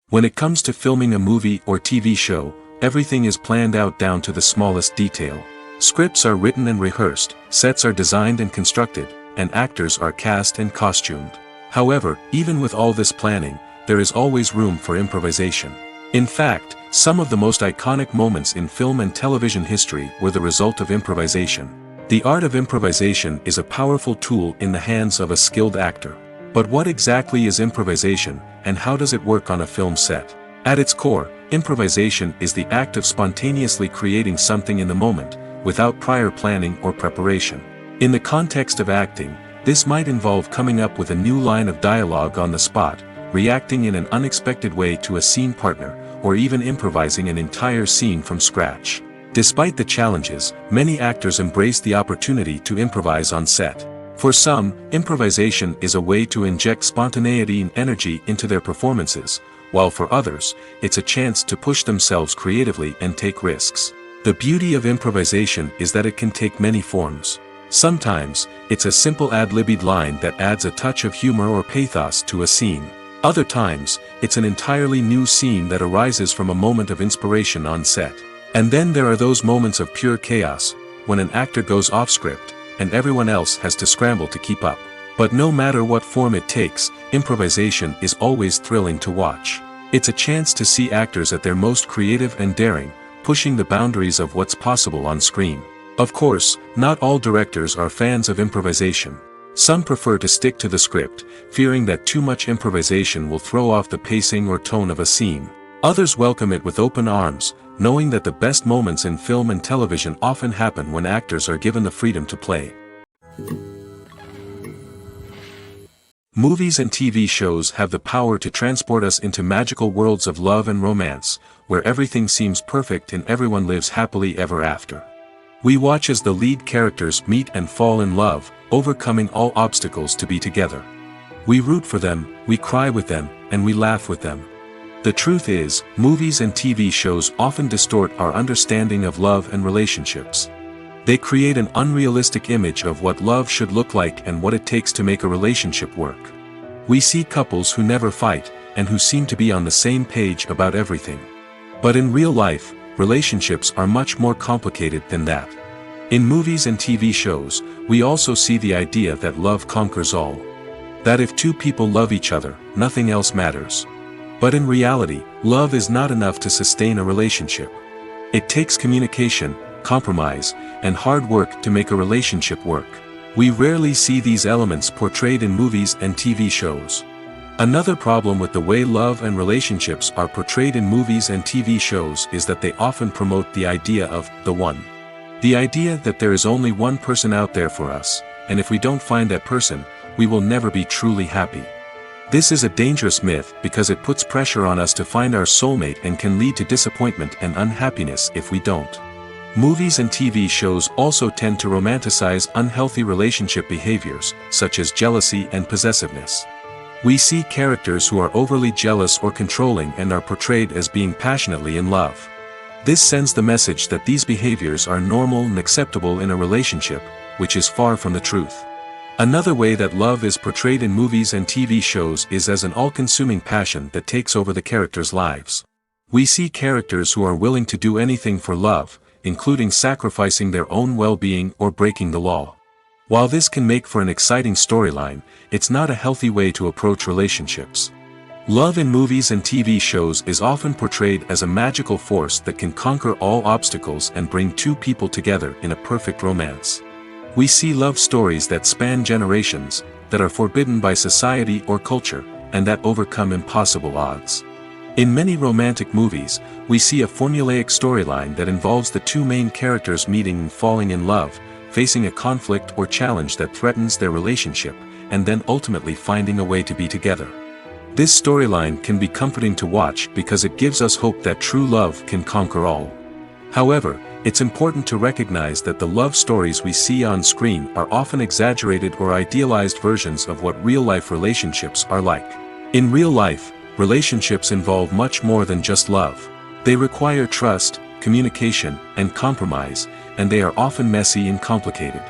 When it comes to filming a movie or TV show, everything is planned out down to the smallest detail. Scripts are written and rehearsed, sets are designed and constructed, and actors are cast and costumed. However, even with all this planning, there is always room for improvisation. In fact, some of the most iconic moments in film and television history were the result of improvisation. The art of improvisation is a powerful tool in the hands of a skilled actor. But what exactly is improvisation, and how does it work on a film set? At its core, improvisation is the act of spontaneously creating something in the moment, without prior planning or preparation. In the context of acting, this might involve coming up with a new line of dialogue on the spot, reacting in an unexpected way to a scene partner, or even improvising an entire scene from scratch. Despite the challenges, many actors embrace the opportunity to improvise on set. For some, improvisation is a way to inject spontaneity and energy into their performances, while for others, it's a chance to push themselves creatively and take risks. The beauty of improvisation is that it can take many forms. Sometimes, it's a simple ad-libbed line that adds a touch of humor or pathos to a scene. Other times, it's an entirely new scene that arises from a moment of inspiration on set. And then there are those moments of pure chaos, when an actor goes off script, and everyone else has to scramble to keep up. But no matter what form it takes, improvisation is always thrilling to watch. It's a chance to see actors at their most creative and daring, pushing the boundaries of what's possible on screen. Of course, not all directors are fans of improvisation. Some prefer to stick to the script, fearing that too much improvisation will throw off the pacing or tone of a scene. Others welcome it with open arms, knowing that the best moments in film and television often happen when actors are given the freedom to play. Movies and TV shows have the power to transport us into magical worlds of love and romance, where everything seems perfect and everyone lives happily ever after. We watch as the lead characters meet and fall in love, overcoming all obstacles to be together. We root for them, we cry with them, and we laugh with them. The truth is, movies and TV shows often distort our understanding of love and relationships. They create an unrealistic image of what love should look like and what it takes to make a relationship work. We see couples who never fight, and who seem to be on the same page about everything. But in real life, relationships are much more complicated than that. In movies and TV shows, we also see the idea that love conquers all. That if two people love each other, nothing else matters. But in reality, love is not enough to sustain a relationship. It takes communication, compromise, and hard work to make a relationship work. We rarely see these elements portrayed in movies and TV shows. Another problem with the way love and relationships are portrayed in movies and TV shows is that they often promote the idea of the one. The idea that there is only one person out there for us, and if we don't find that person, we will never be truly happy. This is a dangerous myth because it puts pressure on us to find our soulmate and can lead to disappointment and unhappiness if we don't. Movies and TV shows also tend to romanticize unhealthy relationship behaviors, such as jealousy and possessiveness. We see characters who are overly jealous or controlling and are portrayed as being passionately in love. This sends the message that these behaviors are normal and acceptable in a relationship, which is far from the truth. Another way that love is portrayed in movies and TV shows is as an all-consuming passion that takes over the characters' lives. We see characters who are willing to do anything for love, including sacrificing their own well-being or breaking the law. While this can make for an exciting storyline, it's not a healthy way to approach relationships. Love in movies and TV shows is often portrayed as a magical force that can conquer all obstacles and bring two people together in a perfect romance. We see love stories that span generations, that are forbidden by society or culture, and that overcome impossible odds. In many romantic movies, we see a formulaic storyline that involves the two main characters meeting and falling in love, facing a conflict or challenge that threatens their relationship, and then ultimately finding a way to be together. This storyline can be comforting to watch because it gives us hope that true love can conquer all. However, it's important to recognize that the love stories we see on screen are often exaggerated or idealized versions of what real-life relationships are like. In real life, relationships involve much more than just love. They require trust, communication, and compromise, and they are often messy and complicated.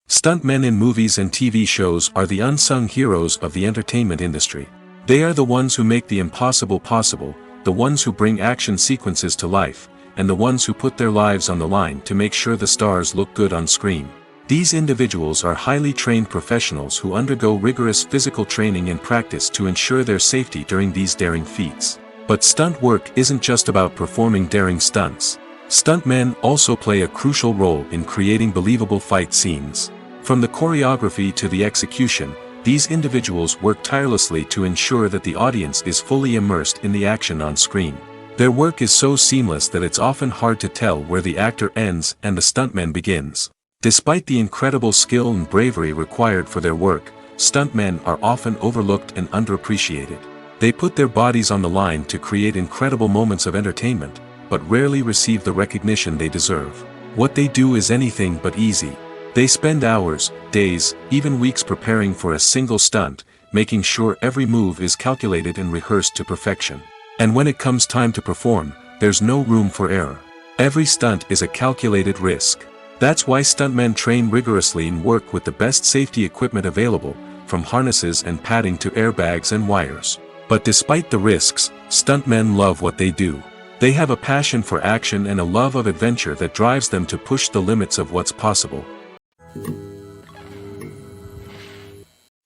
Stuntmen in movies and TV shows are the unsung heroes of the entertainment industry. They are the ones who make the impossible possible, the ones who bring action sequences to life, and the ones who put their lives on the line to make sure the stars look good on screen. These individuals are highly trained professionals who undergo rigorous physical training and practice to ensure their safety during these daring feats. But stunt work isn't just about performing daring stunts. Stuntmen also play a crucial role in creating believable fight scenes. From the choreography to the execution, these individuals work tirelessly to ensure that the audience is fully immersed in the action on screen. Their work is so seamless that it's often hard to tell where the actor ends and the stuntman begins. Despite the incredible skill and bravery required for their work, stuntmen are often overlooked and underappreciated. They put their bodies on the line to create incredible moments of entertainment, but rarely receive the recognition they deserve. What they do is anything but easy. They spend hours, days, even weeks preparing for a single stunt, making sure every move is calculated and rehearsed to perfection. And when it comes time to perform, there's no room for error. Every stunt is a calculated risk. That's why stuntmen train rigorously and work with the best safety equipment available, from harnesses and padding to airbags and wires. But despite the risks, stuntmen love what they do. They have a passion for action and a love of adventure that drives them to push the limits of what's possible.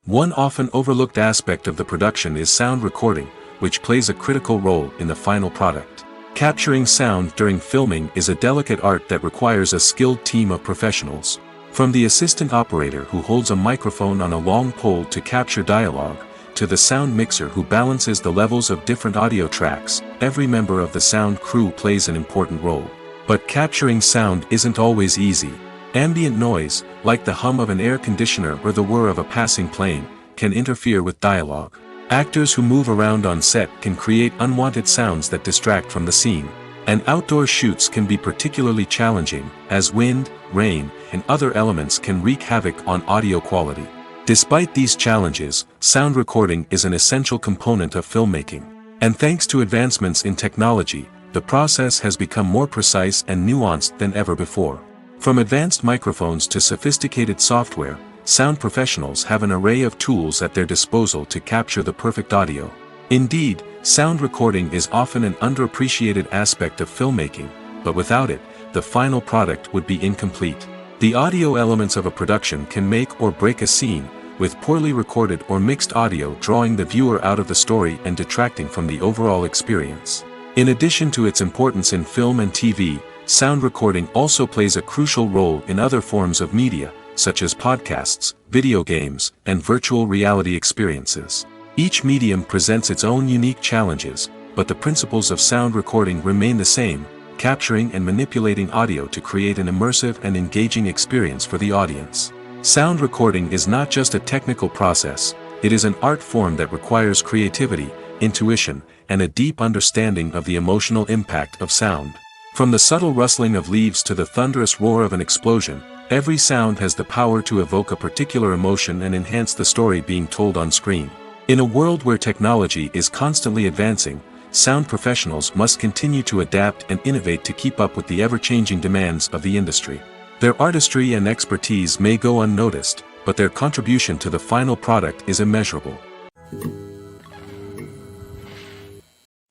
One often overlooked aspect of the production is sound recording, which plays a critical role in the final product. Capturing sound during filming is a delicate art that requires a skilled team of professionals. From the assistant operator who holds a microphone on a long pole to capture dialogue, to the sound mixer who balances the levels of different audio tracks, every member of the sound crew plays an important role. But capturing sound isn't always easy. Ambient noise, like the hum of an air conditioner or the whir of a passing plane, can interfere with dialogue. Actors who move around on set can create unwanted sounds that distract from the scene. And outdoor shoots can be particularly challenging, as wind, rain, and other elements can wreak havoc on audio quality. Despite these challenges, sound recording is an essential component of filmmaking. And thanks to advancements in technology, the process has become more precise and nuanced than ever before. From advanced microphones to sophisticated software, sound professionals have an array of tools at their disposal to capture the perfect audio. Indeed, sound recording is often an underappreciated aspect of filmmaking, but without it, the final product would be incomplete. The audio elements of a production can make or break a scene, with poorly recorded or mixed audio drawing the viewer out of the story and detracting from the overall experience. In addition to its importance in film and TV, sound recording also plays a crucial role in other forms of media, such as podcasts, video games, and virtual reality experiences. Each medium presents its own unique challenges, but the principles of sound recording remain the same, capturing and manipulating audio to create an immersive and engaging experience for the audience. Sound recording is not just a technical process, it is an art form that requires creativity, intuition, and a deep understanding of the emotional impact of sound. From the subtle rustling of leaves to the thunderous roar of an explosion, every sound has the power to evoke a particular emotion and enhance the story being told on screen. In a world where technology is constantly advancing, sound professionals must continue to adapt and innovate to keep up with the ever-changing demands of the industry. Their artistry and expertise may go unnoticed, but their contribution to the final product is immeasurable.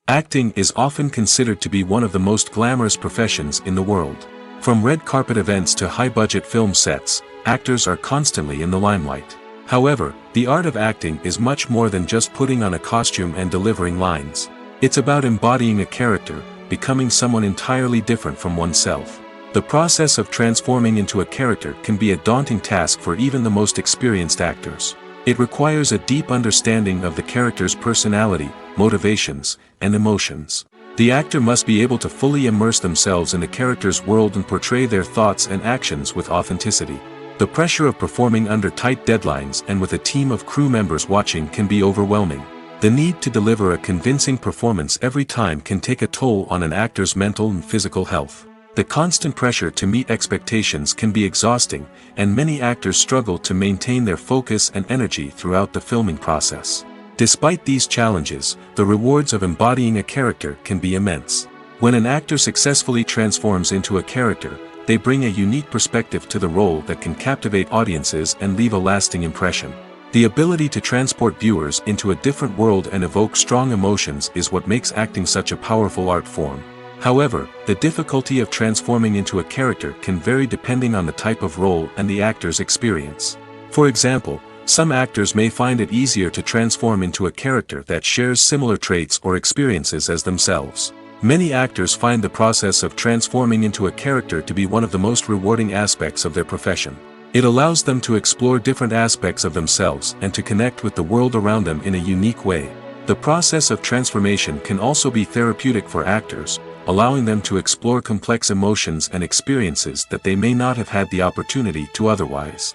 Acting is often considered to be one of the most glamorous professions in the world. From red carpet events to high-budget film sets, actors are constantly in the limelight. However, the art of acting is much more than just putting on a costume and delivering lines. It's about embodying a character, becoming someone entirely different from oneself. The process of transforming into a character can be a daunting task for even the most experienced actors. It requires a deep understanding of the character's personality, motivations, and emotions. The actor must be able to fully immerse themselves in the character's world and portray their thoughts and actions with authenticity. The pressure of performing under tight deadlines and with a team of crew members watching can be overwhelming. The need to deliver a convincing performance every time can take a toll on an actor's mental and physical health. The constant pressure to meet expectations can be exhausting, and many actors struggle to maintain their focus and energy throughout the filming process. Despite these challenges, the rewards of embodying a character can be immense. When an actor successfully transforms into a character, they bring a unique perspective to the role that can captivate audiences and leave a lasting impression. The ability to transport viewers into a different world and evoke strong emotions is what makes acting such a powerful art form. However, the difficulty of transforming into a character can vary depending on the type of role and the actor's experience. For example, some actors may find it easier to transform into a character that shares similar traits or experiences as themselves. Many actors find the process of transforming into a character to be one of the most rewarding aspects of their profession. It allows them to explore different aspects of themselves and to connect with the world around them in a unique way. The process of transformation can also be therapeutic for actors, allowing them to explore complex emotions and experiences that they may not have had the opportunity to otherwise.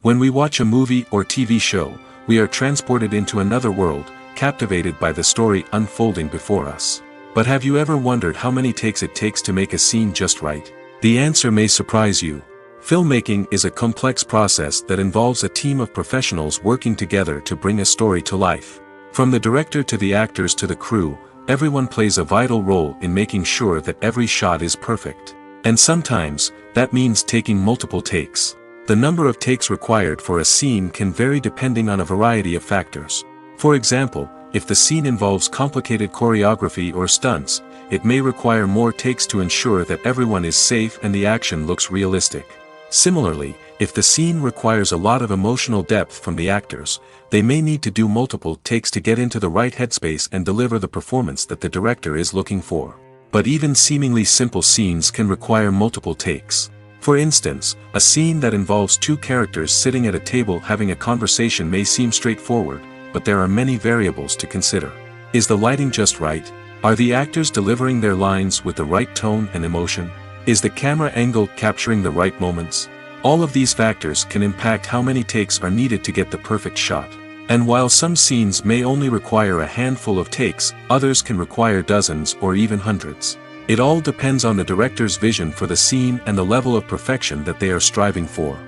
When we watch a movie or TV show, we are transported into another world, captivated by the story unfolding before us. But have you ever wondered how many takes it takes to make a scene just right? The answer may surprise you. Filmmaking is a complex process that involves a team of professionals working together to bring a story to life. From the director to the actors to the crew, Everyone plays a vital role in making sure that every shot is perfect. And sometimes, that means taking multiple takes. The number of takes required for a scene can vary depending on a variety of factors. For example, if the scene involves complicated choreography or stunts, it may require more takes to ensure that everyone is safe and the action looks realistic. Similarly, if the scene requires a lot of emotional depth from the actors, they may need to do multiple takes to get into the right headspace and deliver the performance that the director is looking for. But even seemingly simple scenes can require multiple takes. For instance, a scene that involves two characters sitting at a table having a conversation may seem straightforward, but there are many variables to consider. Is the lighting just right? Are the actors delivering their lines with the right tone and emotion? Is the camera angle capturing the right moments? All of these factors can impact how many takes are needed to get the perfect shot. And while some scenes may only require a handful of takes, others can require dozens or even hundreds. It all depends on the director's vision for the scene and the level of perfection that they are striving for.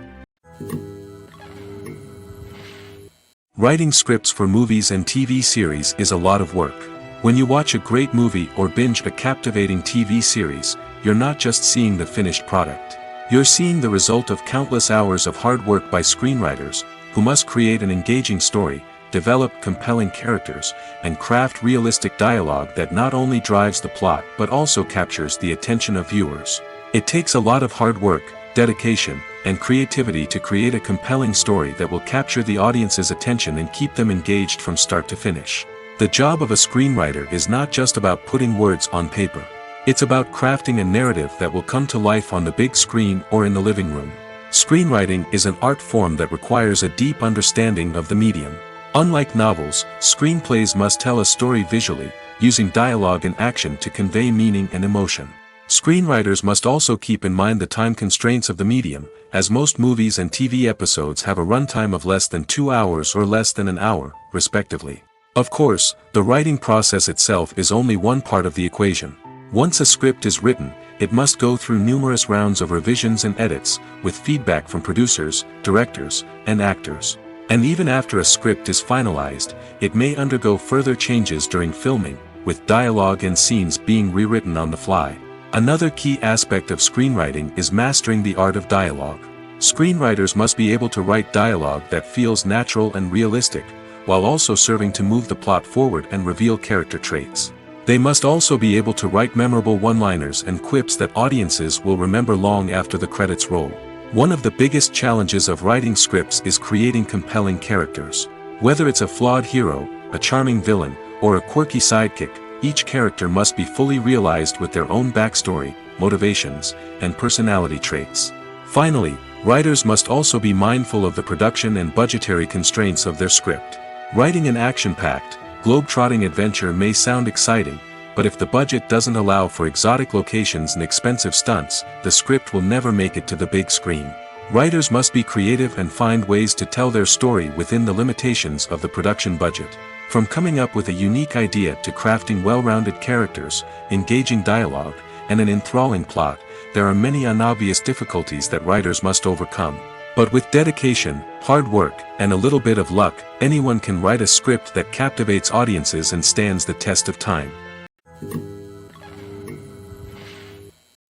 Writing scripts for movies and TV series is a lot of work. When you watch a great movie or binge a captivating TV series, you're not just seeing the finished product. You're seeing the result of countless hours of hard work by screenwriters, who must create an engaging story, develop compelling characters, and craft realistic dialogue that not only drives the plot but also captures the attention of viewers. It takes a lot of hard work, dedication, and creativity to create a compelling story that will capture the audience's attention and keep them engaged from start to finish. The job of a screenwriter is not just about putting words on paper. It's about crafting a narrative that will come to life on the big screen or in the living room. Screenwriting is an art form that requires a deep understanding of the medium. Unlike novels, screenplays must tell a story visually, using dialogue and action to convey meaning and emotion. Screenwriters must also keep in mind the time constraints of the medium, as most movies and TV episodes have a runtime of less than 2 hours or less than an hour, respectively. Of course, the writing process itself is only one part of the equation. Once a script is written, it must go through numerous rounds of revisions and edits, with feedback from producers, directors, and actors. And even after a script is finalized, it may undergo further changes during filming, with dialogue and scenes being rewritten on the fly. Another key aspect of screenwriting is mastering the art of dialogue. Screenwriters must be able to write dialogue that feels natural and realistic, while also serving to move the plot forward and reveal character traits. They must also be able to write memorable one-liners and quips that audiences will remember long after the credits roll. One of the biggest challenges of writing scripts is creating compelling characters. Whether it's a flawed hero, a charming villain, or a quirky sidekick, each character must be fully realized with their own backstory, motivations, and personality traits. Finally, writers must also be mindful of the production and budgetary constraints of their script. Writing an action-packed, globe-trotting adventure may sound exciting, but if the budget doesn't allow for exotic locations and expensive stunts, the script will never make it to the big screen. Writers must be creative and find ways to tell their story within the limitations of the production budget. From coming up with a unique idea to crafting well-rounded characters, engaging dialogue, and an enthralling plot, there are many unobvious difficulties that writers must overcome. But with dedication, hard work, and a little bit of luck, anyone can write a script that captivates audiences and stands the test of time.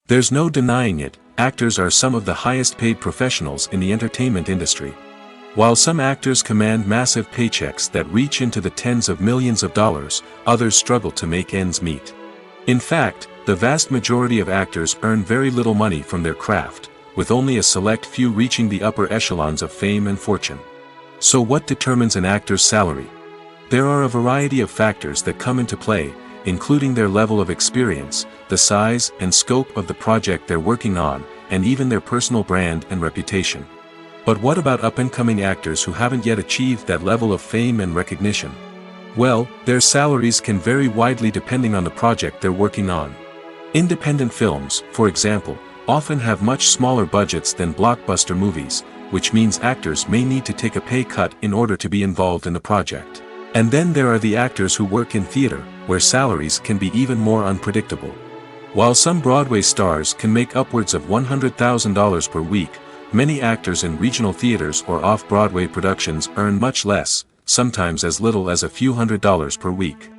There's no denying it, actors are some of the highest paid professionals in the entertainment industry. While some actors command massive paychecks that reach into the tens of millions of dollars, others struggle to make ends meet. In fact, the vast majority of actors earn very little money from their craft, with only a select few reaching the upper echelons of fame and fortune. So what determines an actor's salary? There are a variety of factors that come into play, including their level of experience, the size and scope of the project they're working on, and even their personal brand and reputation. But what about up-and-coming actors who haven't yet achieved that level of fame and recognition? Well, their salaries can vary widely depending on the project they're working on. Independent films, for example, often have much smaller budgets than blockbuster movies, which means actors may need to take a pay cut in order to be involved in the project. And then there are the actors who work in theater, where salaries can be even more unpredictable. While some Broadway stars can make upwards of $100,000 per week, many actors in regional theaters or off-Broadway productions earn much less, sometimes as little as a few $100s per week.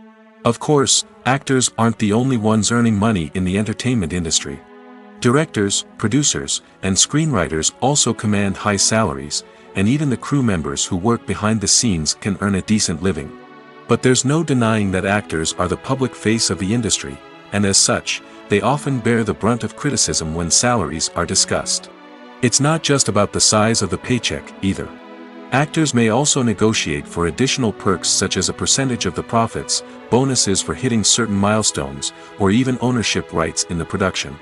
Of course, actors aren't the only ones earning money in the entertainment industry. Directors, producers, and screenwriters also command high salaries, and even the crew members who work behind the scenes can earn a decent living. But there's no denying that actors are the public face of the industry, and as such, they often bear the brunt of criticism when salaries are discussed. It's not just about the size of the paycheck, either. Actors may also negotiate for additional perks such as a percentage of the profits, bonuses for hitting certain milestones, or even ownership rights in the production.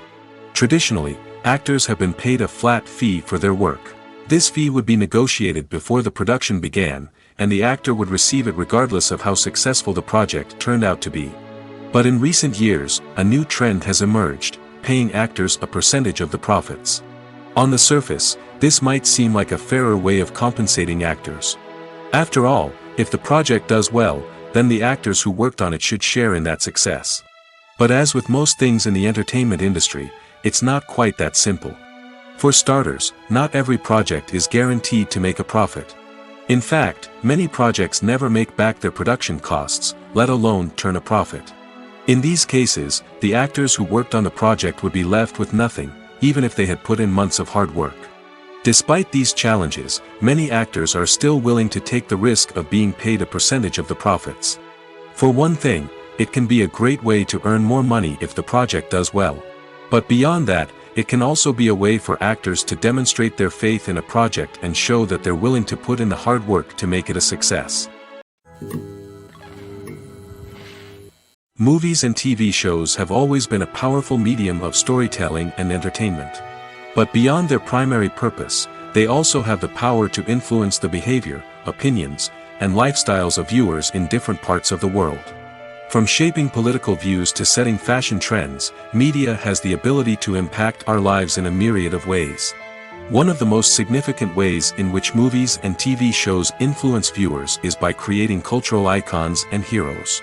Traditionally, actors have been paid a flat fee for their work. This fee would be negotiated before the production began, and the actor would receive it regardless of how successful the project turned out to be. But in recent years, a new trend has emerged, paying actors a percentage of the profits. On the surface, this might seem like a fairer way of compensating actors. After all, if the project does well, then the actors who worked on it should share in that success. But as with most things in the entertainment industry, it's not quite that simple. For starters, not every project is guaranteed to make a profit. In fact, many projects never make back their production costs, let alone turn a profit. In these cases, the actors who worked on the project would be left with nothing, even if they had put in months of hard work. Despite these challenges, many actors are still willing to take the risk of being paid a percentage of the profits. For one thing, it can be a great way to earn more money if the project does well. But beyond that, it can also be a way for actors to demonstrate their faith in a project and show that they're willing to put in the hard work to make it a success. Movies and TV shows have always been a powerful medium of storytelling and entertainment. But beyond their primary purpose, they also have the power to influence the behavior, opinions, and lifestyles of viewers in different parts of the world. From shaping political views to setting fashion trends, media has the ability to impact our lives in a myriad of ways. One of the most significant ways in which movies and TV shows influence viewers is by creating cultural icons and heroes.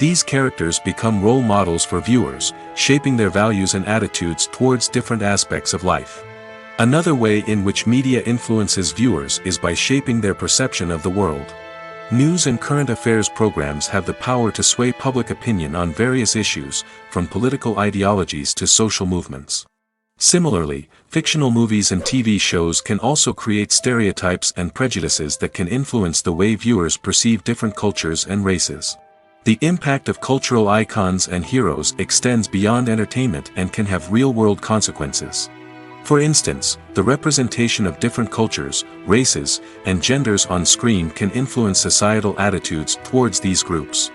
These characters become role models for viewers, shaping their values and attitudes towards different aspects of life. Another way in which media influences viewers is by shaping their perception of the world. News and current affairs programs have the power to sway public opinion on various issues, from political ideologies to social movements. Similarly, fictional movies and TV shows can also create stereotypes and prejudices that can influence the way viewers perceive different cultures and races. The impact of cultural icons and heroes extends beyond entertainment and can have real-world consequences. For instance, the representation of different cultures, races, and genders on screen can influence societal attitudes towards these groups.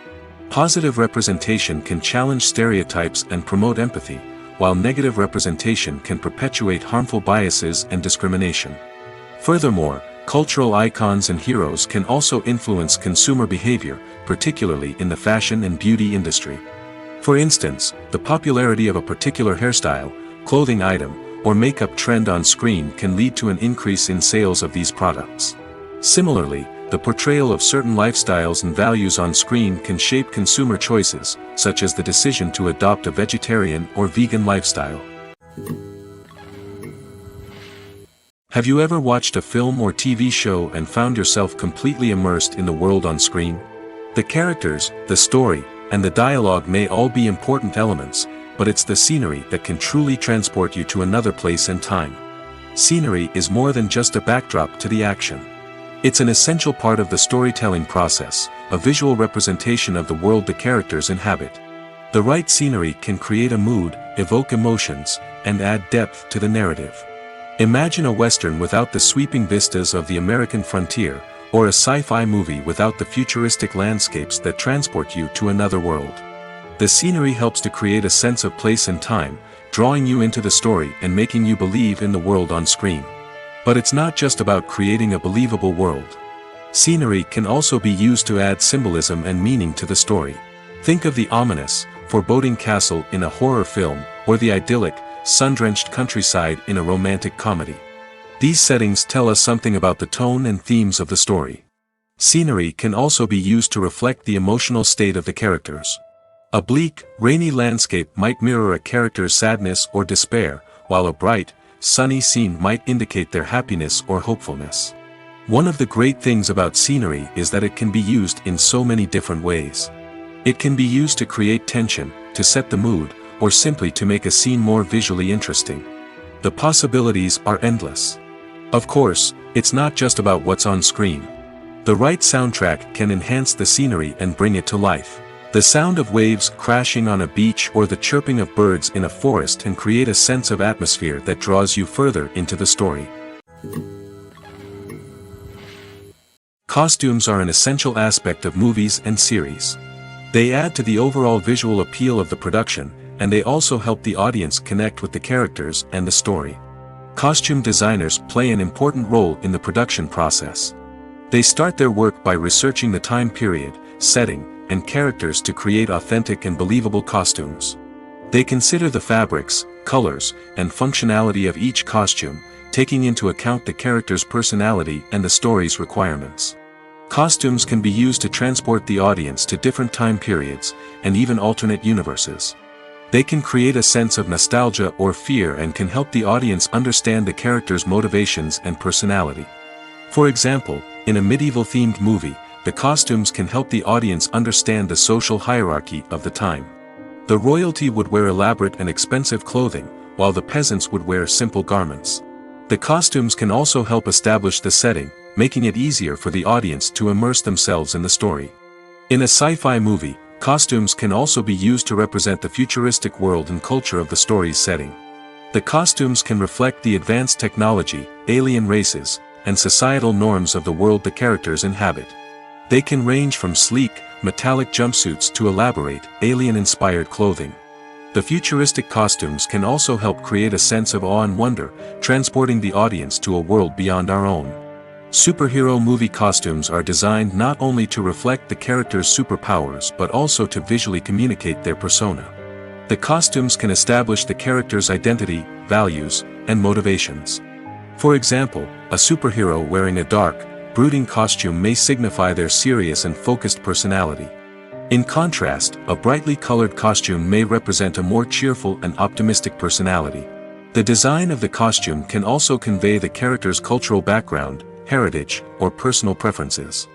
Positive representation can challenge stereotypes and promote empathy, while negative representation can perpetuate harmful biases and discrimination. Furthermore, cultural icons and heroes can also influence consumer behavior, particularly in the fashion and beauty industry. For instance, the popularity of a particular hairstyle, clothing item, or makeup trend on screen can lead to an increase in sales of these products. Similarly, the portrayal of certain lifestyles and values on screen can shape consumer choices, such as the decision to adopt a vegetarian or vegan lifestyle. Have you ever watched a film or TV show and found yourself completely immersed in the world on screen? The characters, the story, and the dialogue may all be important elements, but it's the scenery that can truly transport you to another place and time. Scenery is more than just a backdrop to the action. It's an essential part of the storytelling process, a visual representation of the world the characters inhabit. The right scenery can create a mood, evoke emotions, and add depth to the narrative. Imagine a Western without the sweeping vistas of the American frontier, or a sci-fi movie without the futuristic landscapes that transport you to another world. The scenery helps to create a sense of place and time, drawing you into the story and making you believe in the world on screen. But it's not just about creating a believable world. Scenery can also be used to add symbolism and meaning to the story. Think of the ominous, foreboding castle in a horror film, or the idyllic, sun-drenched countryside in a romantic comedy. These settings tell us something about the tone and themes of the story. Scenery can also be used to reflect the emotional state of the characters. A bleak, rainy landscape might mirror a character's sadness or despair, while a bright, sunny scene might indicate their happiness or hopefulness. One of the great things about scenery is that it can be used in so many different ways. It can be used to create tension, to set the mood, or simply to make a scene more visually interesting. The possibilities are endless. Of course, it's not just about what's on screen. The right soundtrack can enhance the scenery and bring it to life. The sound of waves crashing on a beach or the chirping of birds in a forest can create a sense of atmosphere that draws you further into the story. Costumes are an essential aspect of movies and series. They add to the overall visual appeal of the production, and they also help the audience connect with the characters and the story. Costume designers play an important role in the production process. They start their work by researching the time period, setting, and characters to create authentic and believable costumes. They consider the fabrics, colors, and functionality of each costume, taking into account the character's personality and the story's requirements. Costumes can be used to transport the audience to different time periods, and even alternate universes. They can create a sense of nostalgia or fear and can help the audience understand the character's motivations and personality. For example, in a medieval-themed movie, the costumes can help the audience understand the social hierarchy of the time. The royalty would wear elaborate and expensive clothing, while the peasants would wear simple garments. The costumes can also help establish the setting, making it easier for the audience to immerse themselves in the story. In a sci-fi movie, costumes can also be used to represent the futuristic world and culture of the story's setting. The costumes can reflect the advanced technology, alien races, and societal norms of the world the characters inhabit. They can range from sleek, metallic jumpsuits to elaborate, alien-inspired clothing. The futuristic costumes can also help create a sense of awe and wonder, transporting the audience to a world beyond our own. Superhero movie costumes are designed not only to reflect the character's superpowers but also to visually communicate their persona. The costumes can establish the character's identity, values, and motivations. For example, a superhero wearing a dark, brooding costume may signify their serious and focused personality. In contrast, a brightly colored costume may represent a more cheerful and optimistic personality. The design of the costume can also convey the character's cultural background, heritage, or personal preferences.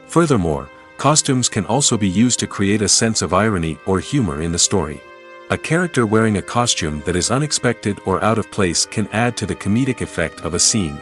Furthermore, costumes can also be used to create a sense of irony or humor in the story. A character wearing a costume that is unexpected or out of place can add to the comedic effect of a scene.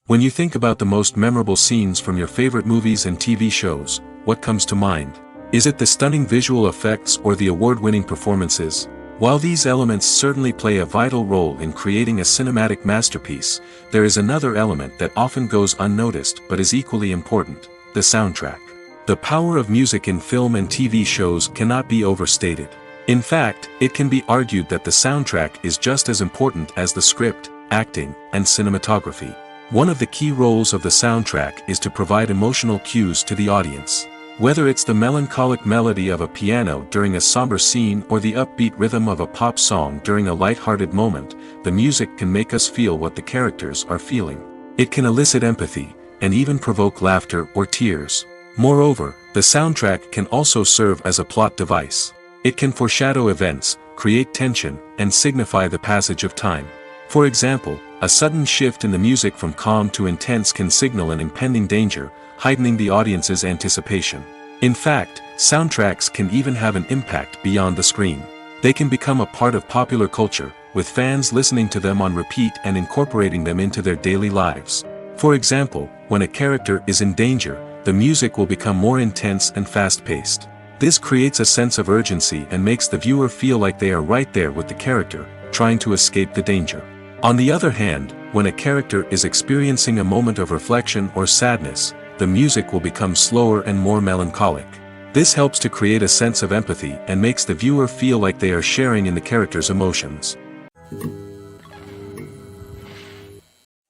When you think about the most memorable scenes from your favorite movies and TV shows, what comes to mind? Is it the stunning visual effects or the award-winning performances? While these elements certainly play a vital role in creating a cinematic masterpiece, there is another element that often goes unnoticed but is equally important: the soundtrack. The power of music in film and TV shows cannot be overstated. In fact, it can be argued that the soundtrack is just as important as the script, acting, and cinematography. One of the key roles of the soundtrack is to provide emotional cues to the audience. Whether it's the melancholic melody of a piano during a somber scene or the upbeat rhythm of a pop song during a light-hearted moment, the music can make us feel what the characters are feeling. It can elicit empathy, and even provoke laughter or tears. Moreover, the soundtrack can also serve as a plot device. It can foreshadow events, create tension, and signify the passage of time. For example, a sudden shift in the music from calm to intense can signal an impending danger, heightening the audience's anticipation. In fact, soundtracks can even have an impact beyond the screen. They can become a part of popular culture, with fans listening to them on repeat and incorporating them into their daily lives. For example, when a character is in danger, the music will become more intense and fast-paced. This creates a sense of urgency and makes the viewer feel like they are right there with the character, trying to escape the danger. On the other hand, when a character is experiencing a moment of reflection or sadness, the music will become slower and more melancholic. This helps to create a sense of empathy and makes the viewer feel like they are sharing in the character's emotions.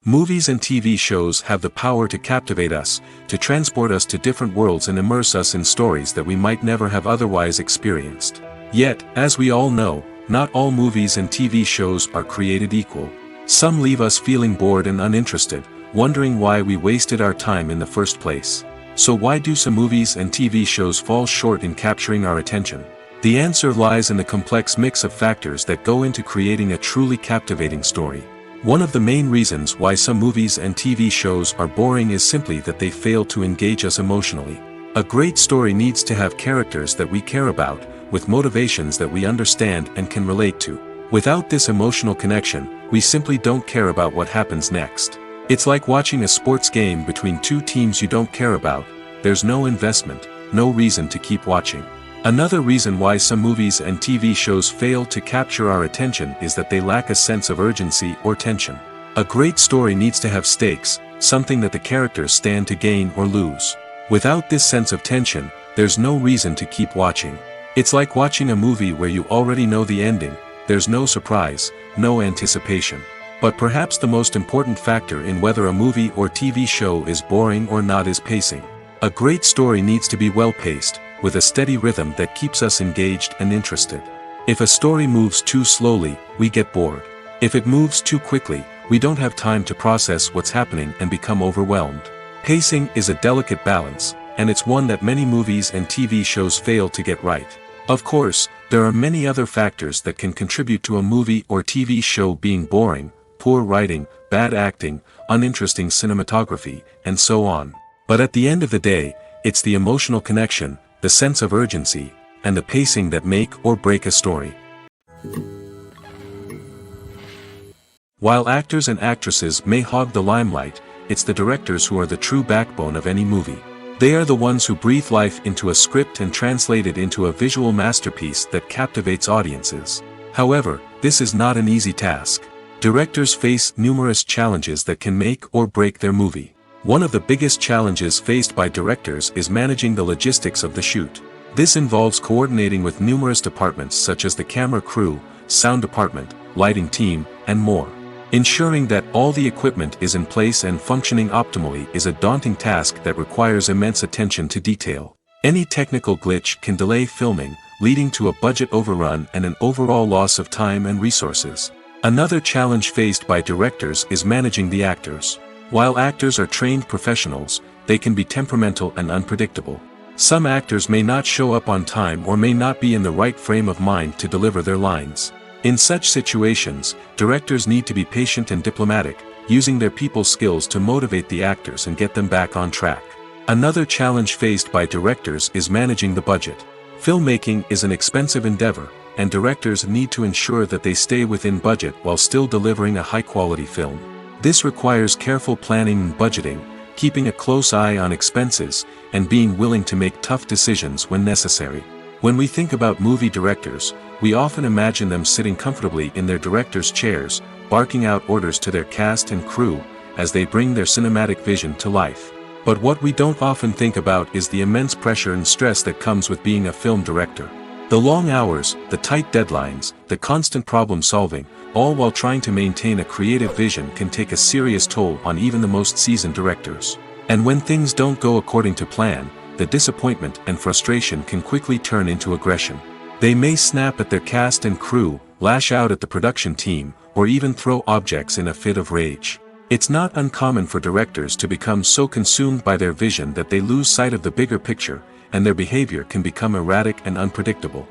Movies and TV shows have the power to captivate us, to transport us to different worlds and immerse us in stories that we might never have otherwise experienced. Yet, as we all know, not all movies and TV shows are created equal. Some leave us feeling bored and uninterested, wondering why we wasted our time in the first place. So why do some movies and TV shows fall short in capturing our attention? The answer lies in the complex mix of factors that go into creating a truly captivating story. One of the main reasons why some movies and TV shows are boring is simply that they fail to engage us emotionally. A great story needs to have characters that we care about, with motivations that we understand and can relate to. Without this emotional connection, we simply don't care about what happens next. It's like watching a sports game between two teams you don't care about. There's no investment, no reason to keep watching. Another reason why some movies and TV shows fail to capture our attention is that they lack a sense of urgency or tension. A great story needs to have stakes, something that the characters stand to gain or lose. Without this sense of tension, there's no reason to keep watching. It's like watching a movie where you already know the ending. There's no surprise, no anticipation. But perhaps the most important factor in whether a movie or TV show is boring or not is pacing. A great story needs to be well-paced, with a steady rhythm that keeps us engaged and interested. If a story moves too slowly, we get bored. If it moves too quickly, we don't have time to process what's happening and become overwhelmed. Pacing is a delicate balance, and it's one that many movies and TV shows fail to get right. Of course, there are many other factors that can contribute to a movie or TV show being boring: poor writing, bad acting, uninteresting cinematography, and so on. But at the end of the day, it's the emotional connection, the sense of urgency, and the pacing that make or break a story. While actors and actresses may hog the limelight, it's the directors who are the true backbone of any movie. They are the ones who breathe life into a script and translate it into a visual masterpiece that captivates audiences. However, this is not an easy task. Directors face numerous challenges that can make or break their movie. One of the biggest challenges faced by directors is managing the logistics of the shoot. This involves coordinating with numerous departments such as the camera crew, sound department, lighting team, and more. Ensuring that all the equipment is in place and functioning optimally is a daunting task that requires immense attention to detail. Any technical glitch can delay filming, leading to a budget overrun and an overall loss of time and resources. Another challenge faced by directors is managing the actors. While actors are trained professionals, they can be temperamental and unpredictable. Some actors may not show up on time or may not be in the right frame of mind to deliver their lines. In such situations, directors need to be patient and diplomatic, using their people skills to motivate the actors and get them back on track. Another challenge faced by directors is managing the budget. Filmmaking is an expensive endeavor, and directors need to ensure that they stay within budget while still delivering a high-quality film. This requires careful planning and budgeting, keeping a close eye on expenses, and being willing to make tough decisions when necessary. When we think about movie directors, we often imagine them sitting comfortably in their director's chairs, barking out orders to their cast and crew, as they bring their cinematic vision to life. But what we don't often think about is the immense pressure and stress that comes with being a film director. The long hours, the tight deadlines, the constant problem solving, all while trying to maintain a creative vision can take a serious toll on even the most seasoned directors. And when things don't go according to plan, the disappointment and frustration can quickly turn into aggression. They may snap at their cast and crew, lash out at the production team, or even throw objects in a fit of rage. It's not uncommon for directors to become so consumed by their vision that they lose sight of the bigger picture, and their behavior can become erratic and unpredictable.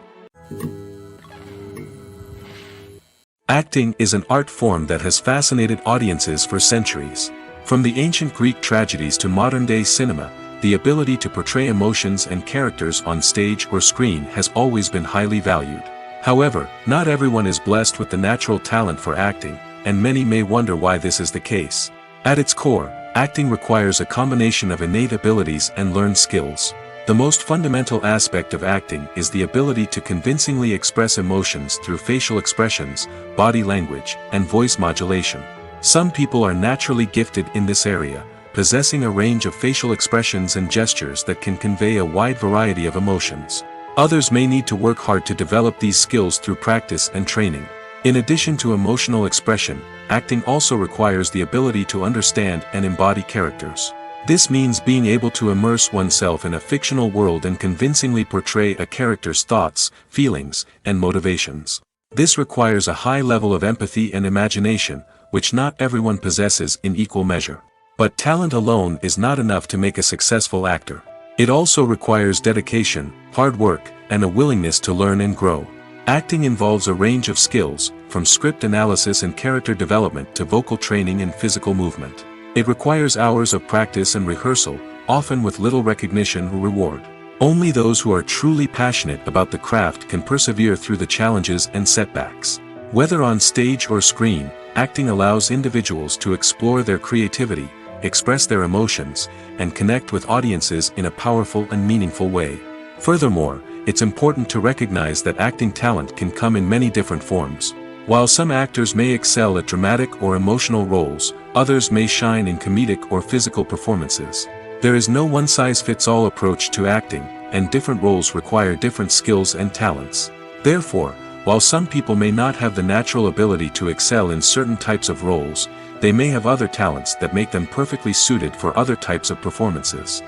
Acting is an art form that has fascinated audiences for centuries. From the ancient Greek tragedies to modern-day cinema, the ability to portray emotions and characters on stage or screen has always been highly valued. However, not everyone is blessed with the natural talent for acting, and many may wonder why this is the case. At its core, acting requires a combination of innate abilities and learned skills. The most fundamental aspect of acting is the ability to convincingly express emotions through facial expressions, body language, and voice modulation. Some people are naturally gifted in this area, possessing a range of facial expressions and gestures that can convey a wide variety of emotions. Others may need to work hard to develop these skills through practice and training. In addition to emotional expression, acting also requires the ability to understand and embody characters. This means being able to immerse oneself in a fictional world and convincingly portray a character's thoughts, feelings, and motivations. This requires a high level of empathy and imagination, which not everyone possesses in equal measure. But talent alone is not enough to make a successful actor. It also requires dedication, hard work, and a willingness to learn and grow. Acting involves a range of skills, from script analysis and character development to vocal training and physical movement. It requires hours of practice and rehearsal, often with little recognition or reward. Only those who are truly passionate about the craft can persevere through the challenges and setbacks. Whether on stage or screen, acting allows individuals to explore their creativity, express their emotions, and connect with audiences in a powerful and meaningful way. Furthermore, it's important to recognize that acting talent can come in many different forms. While some actors may excel at dramatic or emotional roles, others may shine in comedic or physical performances. There is no one-size-fits-all approach to acting, and different roles require different skills and talents. Therefore, while some people may not have the natural ability to excel in certain types of roles, they may have other talents that make them perfectly suited for other types of performances.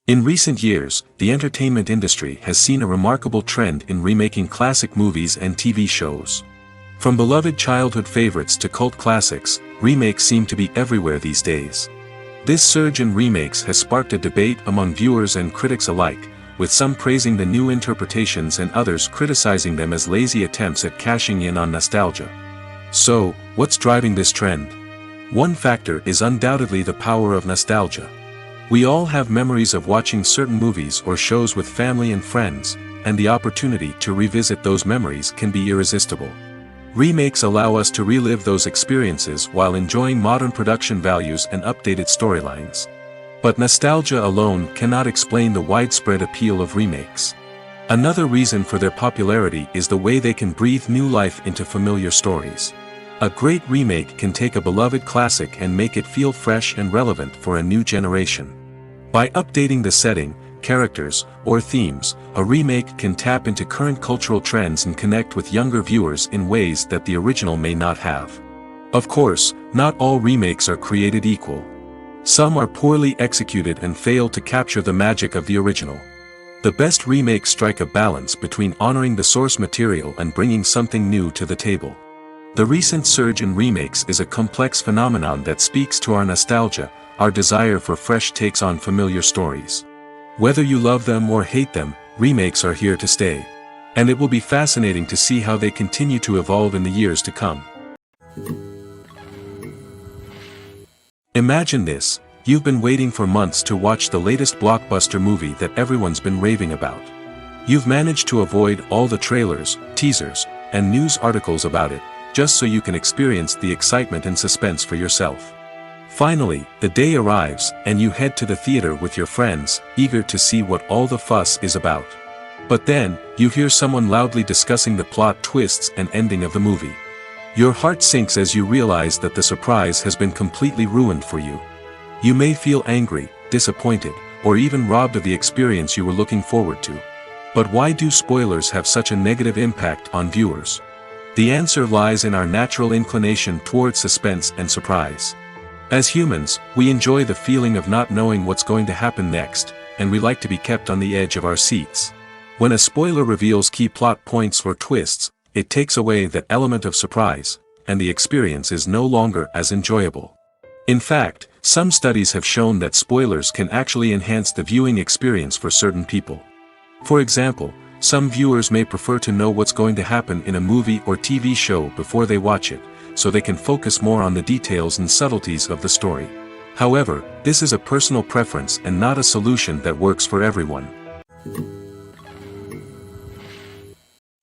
In recent years, the entertainment industry has seen a remarkable trend in remaking classic movies and TV shows. From beloved childhood favorites to cult classics, remakes seem to be everywhere these days. This surge in remakes has sparked a debate among viewers and critics alike, with some praising the new interpretations and others criticizing them as lazy attempts at cashing in on nostalgia. So, what's driving this trend? One factor is undoubtedly the power of nostalgia. We all have memories of watching certain movies or shows with family and friends, and the opportunity to revisit those memories can be irresistible. Remakes allow us to relive those experiences while enjoying modern production values and updated storylines. But nostalgia alone cannot explain the widespread appeal of remakes. Another reason for their popularity is the way they can breathe new life into familiar stories. A great remake can take a beloved classic and make it feel fresh and relevant for a new generation. By updating the setting, characters, or themes, a remake can tap into current cultural trends and connect with younger viewers in ways that the original may not have. Of course, not all remakes are created equal. Some are poorly executed and fail to capture the magic of the original. The best remakes strike a balance between honoring the source material and bringing something new to the table. The recent surge in remakes is a complex phenomenon that speaks to our nostalgia, our desire for fresh takes on familiar stories. Whether you love them or hate them, remakes are here to stay. And it will be fascinating to see how they continue to evolve in the years to come. Imagine this: you've been waiting for months to watch the latest blockbuster movie that everyone's been raving about. You've managed to avoid all the trailers, teasers, and news articles about it, just so you can experience the excitement and suspense for yourself. Finally, the day arrives, and you head to the theater with your friends, eager to see what all the fuss is about. But then, you hear someone loudly discussing the plot twists and ending of the movie. Your heart sinks as you realize that the surprise has been completely ruined for you. You may feel angry, disappointed, or even robbed of the experience you were looking forward to. But why do spoilers have such a negative impact on viewers? The answer lies in our natural inclination toward suspense and surprise. As humans, we enjoy the feeling of not knowing what's going to happen next, and we like to be kept on the edge of our seats. When a spoiler reveals key plot points or twists, it takes away that element of surprise, and the experience is no longer as enjoyable. In fact, some studies have shown that spoilers can actually enhance the viewing experience for certain people. For example, some viewers may prefer to know what's going to happen in a movie or TV show before they watch it, so they can focus more on the details and subtleties of the story. However, this is a personal preference and not a solution that works for everyone.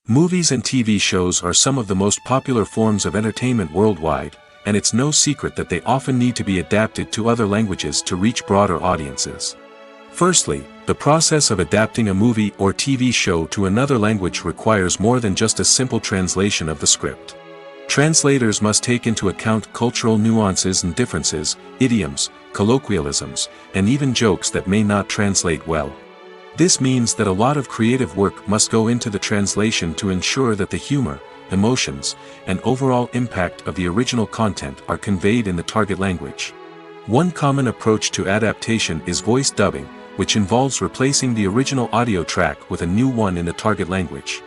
Movies and TV shows are some of the most popular forms of entertainment worldwide, and it's no secret that they often need to be adapted to other languages to reach broader audiences. Firstly, the process of adapting a movie or TV show to another language requires more than just a simple translation of the script. Translators must take into account cultural nuances and differences, idioms, colloquialisms, and even jokes that may not translate well. This means that a lot of creative work must go into the translation to ensure that the humor, emotions, and overall impact of the original content are conveyed in the target language. One common approach to adaptation is voice dubbing, which involves replacing the original audio track with a new one in the target language.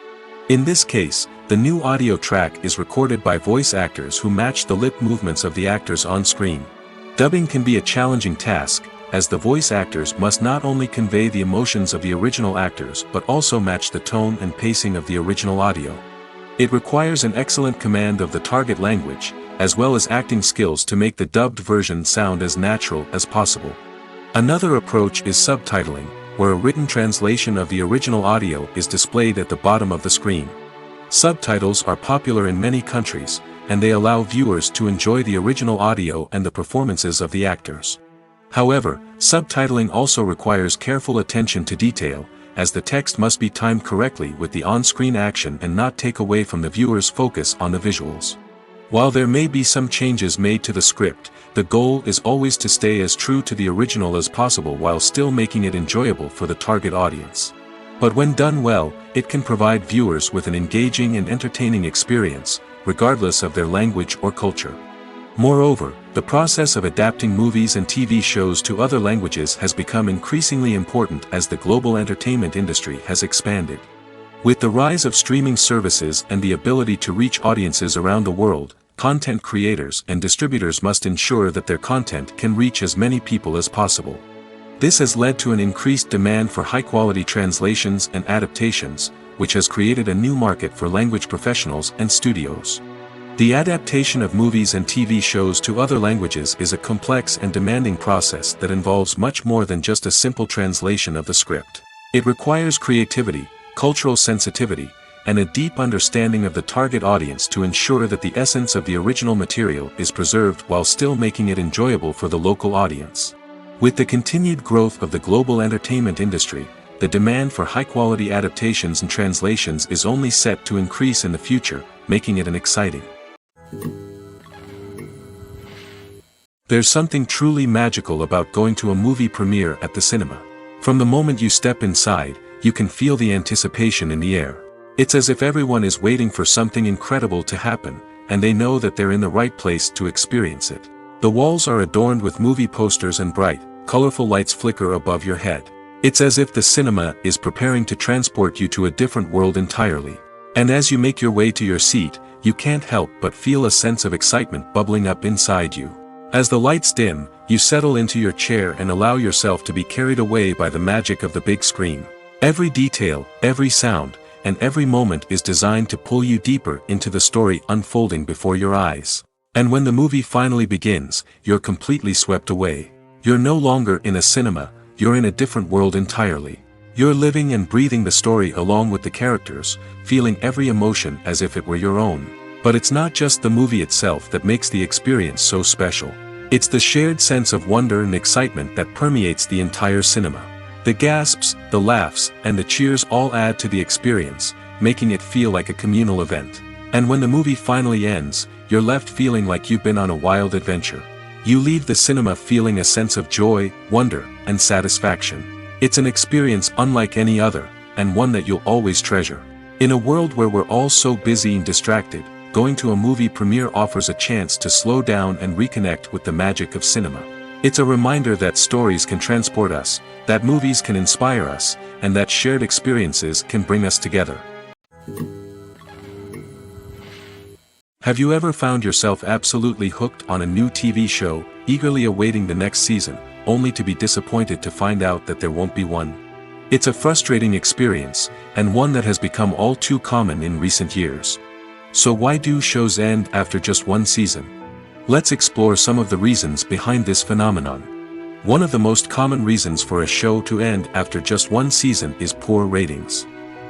In this case, the new audio track is recorded by voice actors who match the lip movements of the actors on screen. Dubbing can be a challenging task, as the voice actors must not only convey the emotions of the original actors but also match the tone and pacing of the original audio. It requires an excellent command of the target language, as well as acting skills to make the dubbed version sound as natural as possible. Another approach is subtitling, where a written translation of the original audio is displayed at the bottom of the screen. Subtitles are popular in many countries, and they allow viewers to enjoy the original audio and the performances of the actors. However, subtitling also requires careful attention to detail, as the text must be timed correctly with the on-screen action and not take away from the viewer's focus on the visuals. While there may be some changes made to the script, the goal is always to stay as true to the original as possible while still making it enjoyable for the target audience. But when done well, it can provide viewers with an engaging and entertaining experience, regardless of their language or culture. Moreover, the process of adapting movies and TV shows to other languages has become increasingly important as the global entertainment industry has expanded. With the rise of streaming services and the ability to reach audiences around the world, content creators and distributors must ensure that their content can reach as many people as possible. This has led to an increased demand for high-quality translations and adaptations, which has created a new market for language professionals and studios. The adaptation of movies and TV shows to other languages is a complex and demanding process that involves much more than just a simple translation of the script. It requires creativity, cultural sensitivity, and a deep understanding of the target audience to ensure that the essence of the original material is preserved while still making it enjoyable for the local audience. With the continued growth of the global entertainment industry, the demand for high-quality adaptations and translations is only set to increase in the future, making it an exciting. There's something truly magical about going to a movie premiere at the cinema. From the moment you step inside, you can feel the anticipation in the air. It's as if everyone is waiting for something incredible to happen, and they know that they're in the right place to experience it. The walls are adorned with movie posters and bright, colorful lights flicker above your head. It's as if the cinema is preparing to transport you to a different world entirely. And as you make your way to your seat, you can't help but feel a sense of excitement bubbling up inside you. As the lights dim, you settle into your chair and allow yourself to be carried away by the magic of the big screen. Every detail, every sound, and every moment is designed to pull you deeper into the story unfolding before your eyes. And when the movie finally begins, you're completely swept away. You're no longer in a cinema, you're in a different world entirely. You're living and breathing the story along with the characters, feeling every emotion as if it were your own. But it's not just the movie itself that makes the experience so special. It's the shared sense of wonder and excitement that permeates the entire cinema. The gasps, the laughs, and the cheers all add to the experience, making it feel like a communal event. And when the movie finally ends, you're left feeling like you've been on a wild adventure. You leave the cinema feeling a sense of joy, wonder, and satisfaction. It's an experience unlike any other, and one that you'll always treasure. In a world where we're all so busy and distracted, going to a movie premiere offers a chance to slow down and reconnect with the magic of cinema. It's a reminder that stories can transport us, that movies can inspire us, and that shared experiences can bring us together. Have you ever found yourself absolutely hooked on a new TV show, eagerly awaiting the next season, only to be disappointed to find out that there won't be one? It's a frustrating experience, and one that has become all too common in recent years. So why do shows end after just one season? Let's explore some of the reasons behind this phenomenon. One of the most common reasons for a show to end after just one season is poor ratings.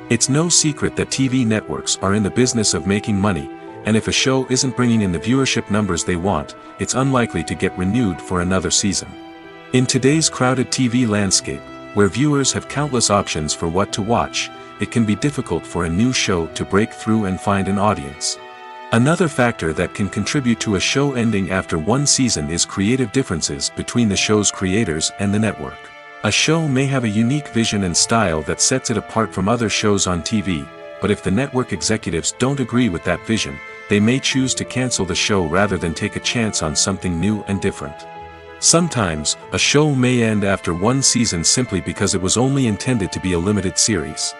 It's no secret that TV networks are in the business of making money, and if a show isn't bringing in the viewership numbers they want, it's unlikely to get renewed for another season. In today's crowded TV landscape, where viewers have countless options for what to watch, it can be difficult for a new show to break through and find an audience. Another factor that can contribute to a show ending after one season is creative differences between the show's creators and the network. A show may have a unique vision and style that sets it apart from other shows on TV, but if the network executives don't agree with that vision, they may choose to cancel the show rather than take a chance on something new and different. Sometimes, a show may end after one season simply because it was only intended to be a limited series.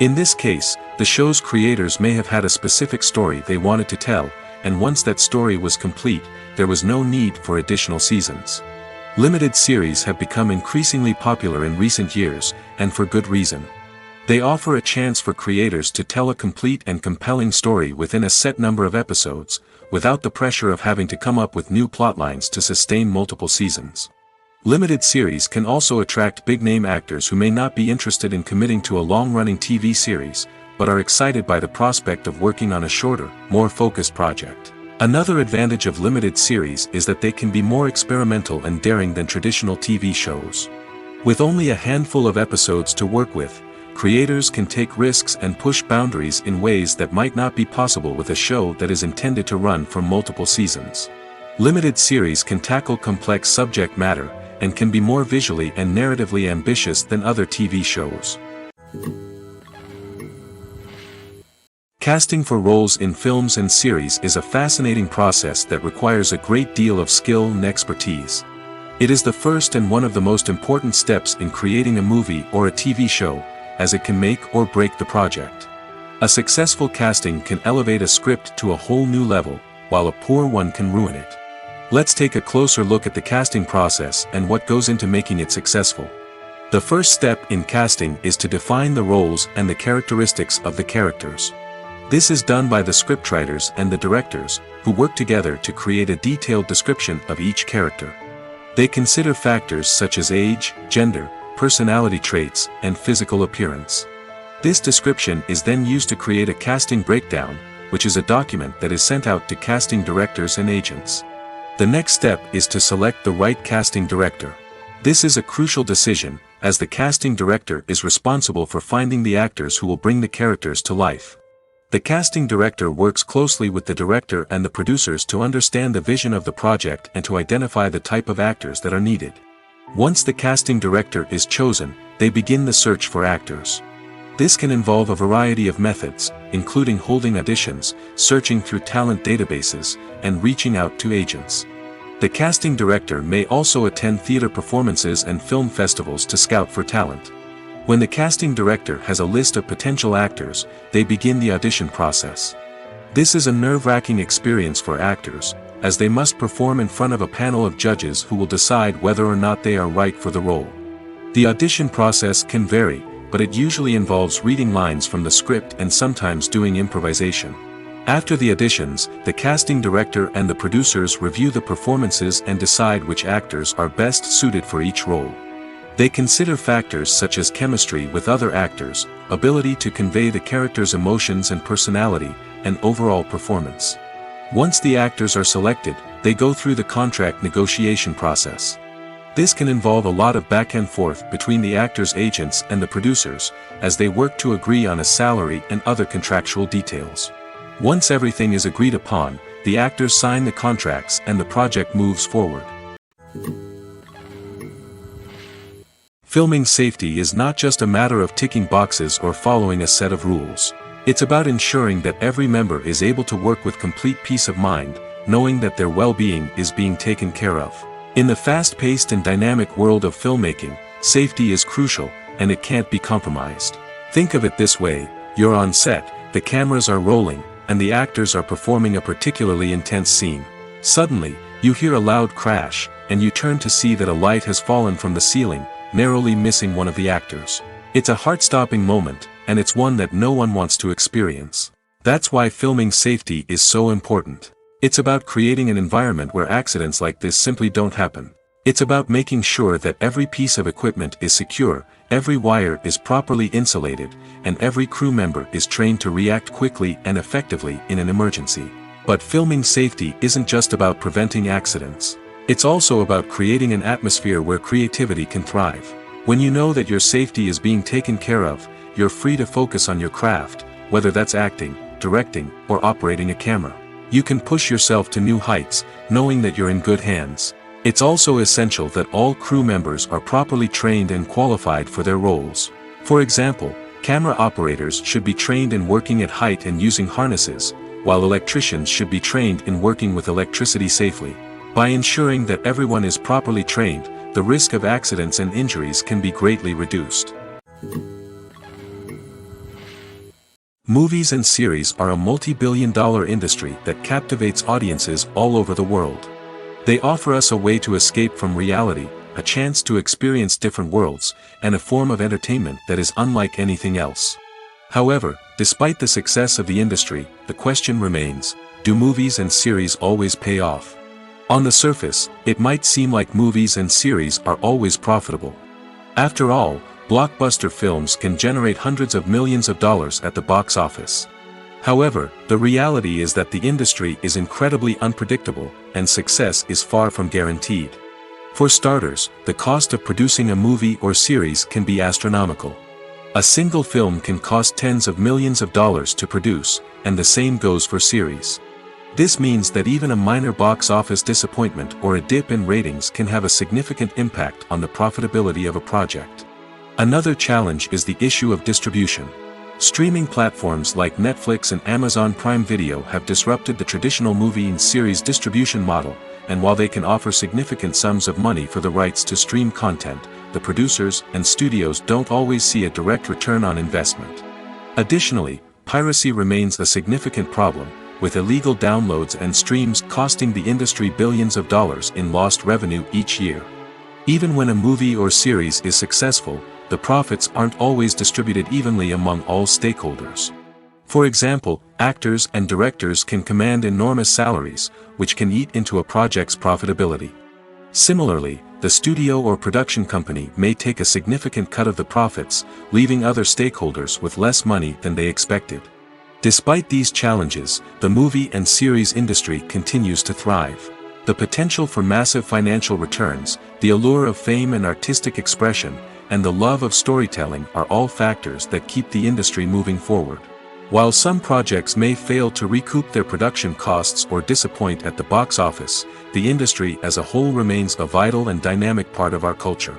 In this case, the show's creators may have had a specific story they wanted to tell, and once that story was complete, there was no need for additional seasons. Limited series have become increasingly popular in recent years, and for good reason. They offer a chance for creators to tell a complete and compelling story within a set number of episodes, without the pressure of having to come up with new plotlines to sustain multiple seasons. Limited series can also attract big-name actors who may not be interested in committing to a long-running TV series, but are excited by the prospect of working on a shorter, more focused project. Another advantage of limited series is that they can be more experimental and daring than traditional TV shows. With only a handful of episodes to work with, creators can take risks and push boundaries in ways that might not be possible with a show that is intended to run for multiple seasons. Limited series can tackle complex subject matter, and can be more visually and narratively ambitious than other TV shows. Casting for roles in films and series is a fascinating process that requires a great deal of skill and expertise. It is the first and one of the most important steps in creating a movie or a TV show, as it can make or break the project. A successful casting can elevate a script to a whole new level, while a poor one can ruin it. Let's take a closer look at the casting process and what goes into making it successful. The first step in casting is to define the roles and the characteristics of the characters. This is done by the scriptwriters and the directors, who work together to create a detailed description of each character. They consider factors such as age, gender, personality traits, and physical appearance. This description is then used to create a casting breakdown, which is a document that is sent out to casting directors and agents. The next step is to select the right casting director. This is a crucial decision, as the casting director is responsible for finding the actors who will bring the characters to life. The casting director works closely with the director and the producers to understand the vision of the project and to identify the type of actors that are needed. Once the casting director is chosen, they begin the search for actors. This can involve a variety of methods, including holding auditions, searching through talent databases, and reaching out to agents. The casting director may also attend theater performances and film festivals to scout for talent. When the casting director has a list of potential actors, they begin the audition process. This is a nerve-wracking experience for actors, as they must perform in front of a panel of judges who will decide whether or not they are right for the role. The audition process can vary, but it usually involves reading lines from the script and sometimes doing improvisation. After the auditions, the casting director and the producers review the performances and decide which actors are best suited for each role. They consider factors such as chemistry with other actors, ability to convey the character's emotions and personality, and overall performance. Once the actors are selected, they go through the contract negotiation process. This can involve a lot of back and forth between the actors' agents and the producers, as they work to agree on a salary and other contractual details. Once everything is agreed upon, the actors sign the contracts and the project moves forward. Filming safety is not just a matter of ticking boxes or following a set of rules. It's about ensuring that every member is able to work with complete peace of mind, knowing that their well-being is being taken care of. In the fast-paced and dynamic world of filmmaking, safety is crucial, and it can't be compromised. Think of it this way: you're on set, the cameras are rolling, and the actors are performing a particularly intense scene. Suddenly, you hear a loud crash, and you turn to see that a light has fallen from the ceiling, narrowly missing one of the actors. It's a heart-stopping moment, and it's one that no one wants to experience. That's why filming safety is so important. It's about creating an environment where accidents like this simply don't happen. It's about making sure that every piece of equipment is secure, every wire is properly insulated, and every crew member is trained to react quickly and effectively in an emergency. But filming safety isn't just about preventing accidents. It's also about creating an atmosphere where creativity can thrive. When you know that your safety is being taken care of, you're free to focus on your craft, whether that's acting, directing, or operating a camera. You can push yourself to new heights, knowing that you're in good hands. It's also essential that all crew members are properly trained and qualified for their roles. For example, camera operators should be trained in working at height and using harnesses, while electricians should be trained in working with electricity safely. By ensuring that everyone is properly trained, the risk of accidents and injuries can be greatly reduced. Movies and series are a multi-billion-dollar industry that captivates audiences all over the world. They offer us a way to escape from reality, a chance to experience different worlds, and a form of entertainment that is unlike anything else. However, despite the success of the industry, the question remains, do movies and series always pay off? On the surface, it might seem like movies and series are always profitable. After all, blockbuster films can generate hundreds of millions of dollars at the box office. However, the reality is that the industry is incredibly unpredictable, and success is far from guaranteed. For starters, the cost of producing a movie or series can be astronomical. A single film can cost tens of millions of dollars to produce, and the same goes for series. This means that even a minor box office disappointment or a dip in ratings can have a significant impact on the profitability of a project. Another challenge is the issue of distribution. Streaming platforms like Netflix and Amazon Prime Video have disrupted the traditional movie and series distribution model, and while they can offer significant sums of money for the rights to stream content, the producers and studios don't always see a direct return on investment. Additionally, piracy remains a significant problem, with illegal downloads and streams costing the industry billions of dollars in lost revenue each year. Even when a movie or series is successful, the profits aren't always distributed evenly among all stakeholders. For example, actors and directors can command enormous salaries, which can eat into a project's profitability. Similarly, the studio or production company may take a significant cut of the profits, leaving other stakeholders with less money than they expected. Despite these challenges, the movie and series industry continues to thrive. The potential for massive financial returns, the allure of fame and artistic expression, and the love of storytelling are all factors that keep the industry moving forward. While some projects may fail to recoup their production costs or disappoint at the box office, the industry as a whole remains a vital and dynamic part of our culture.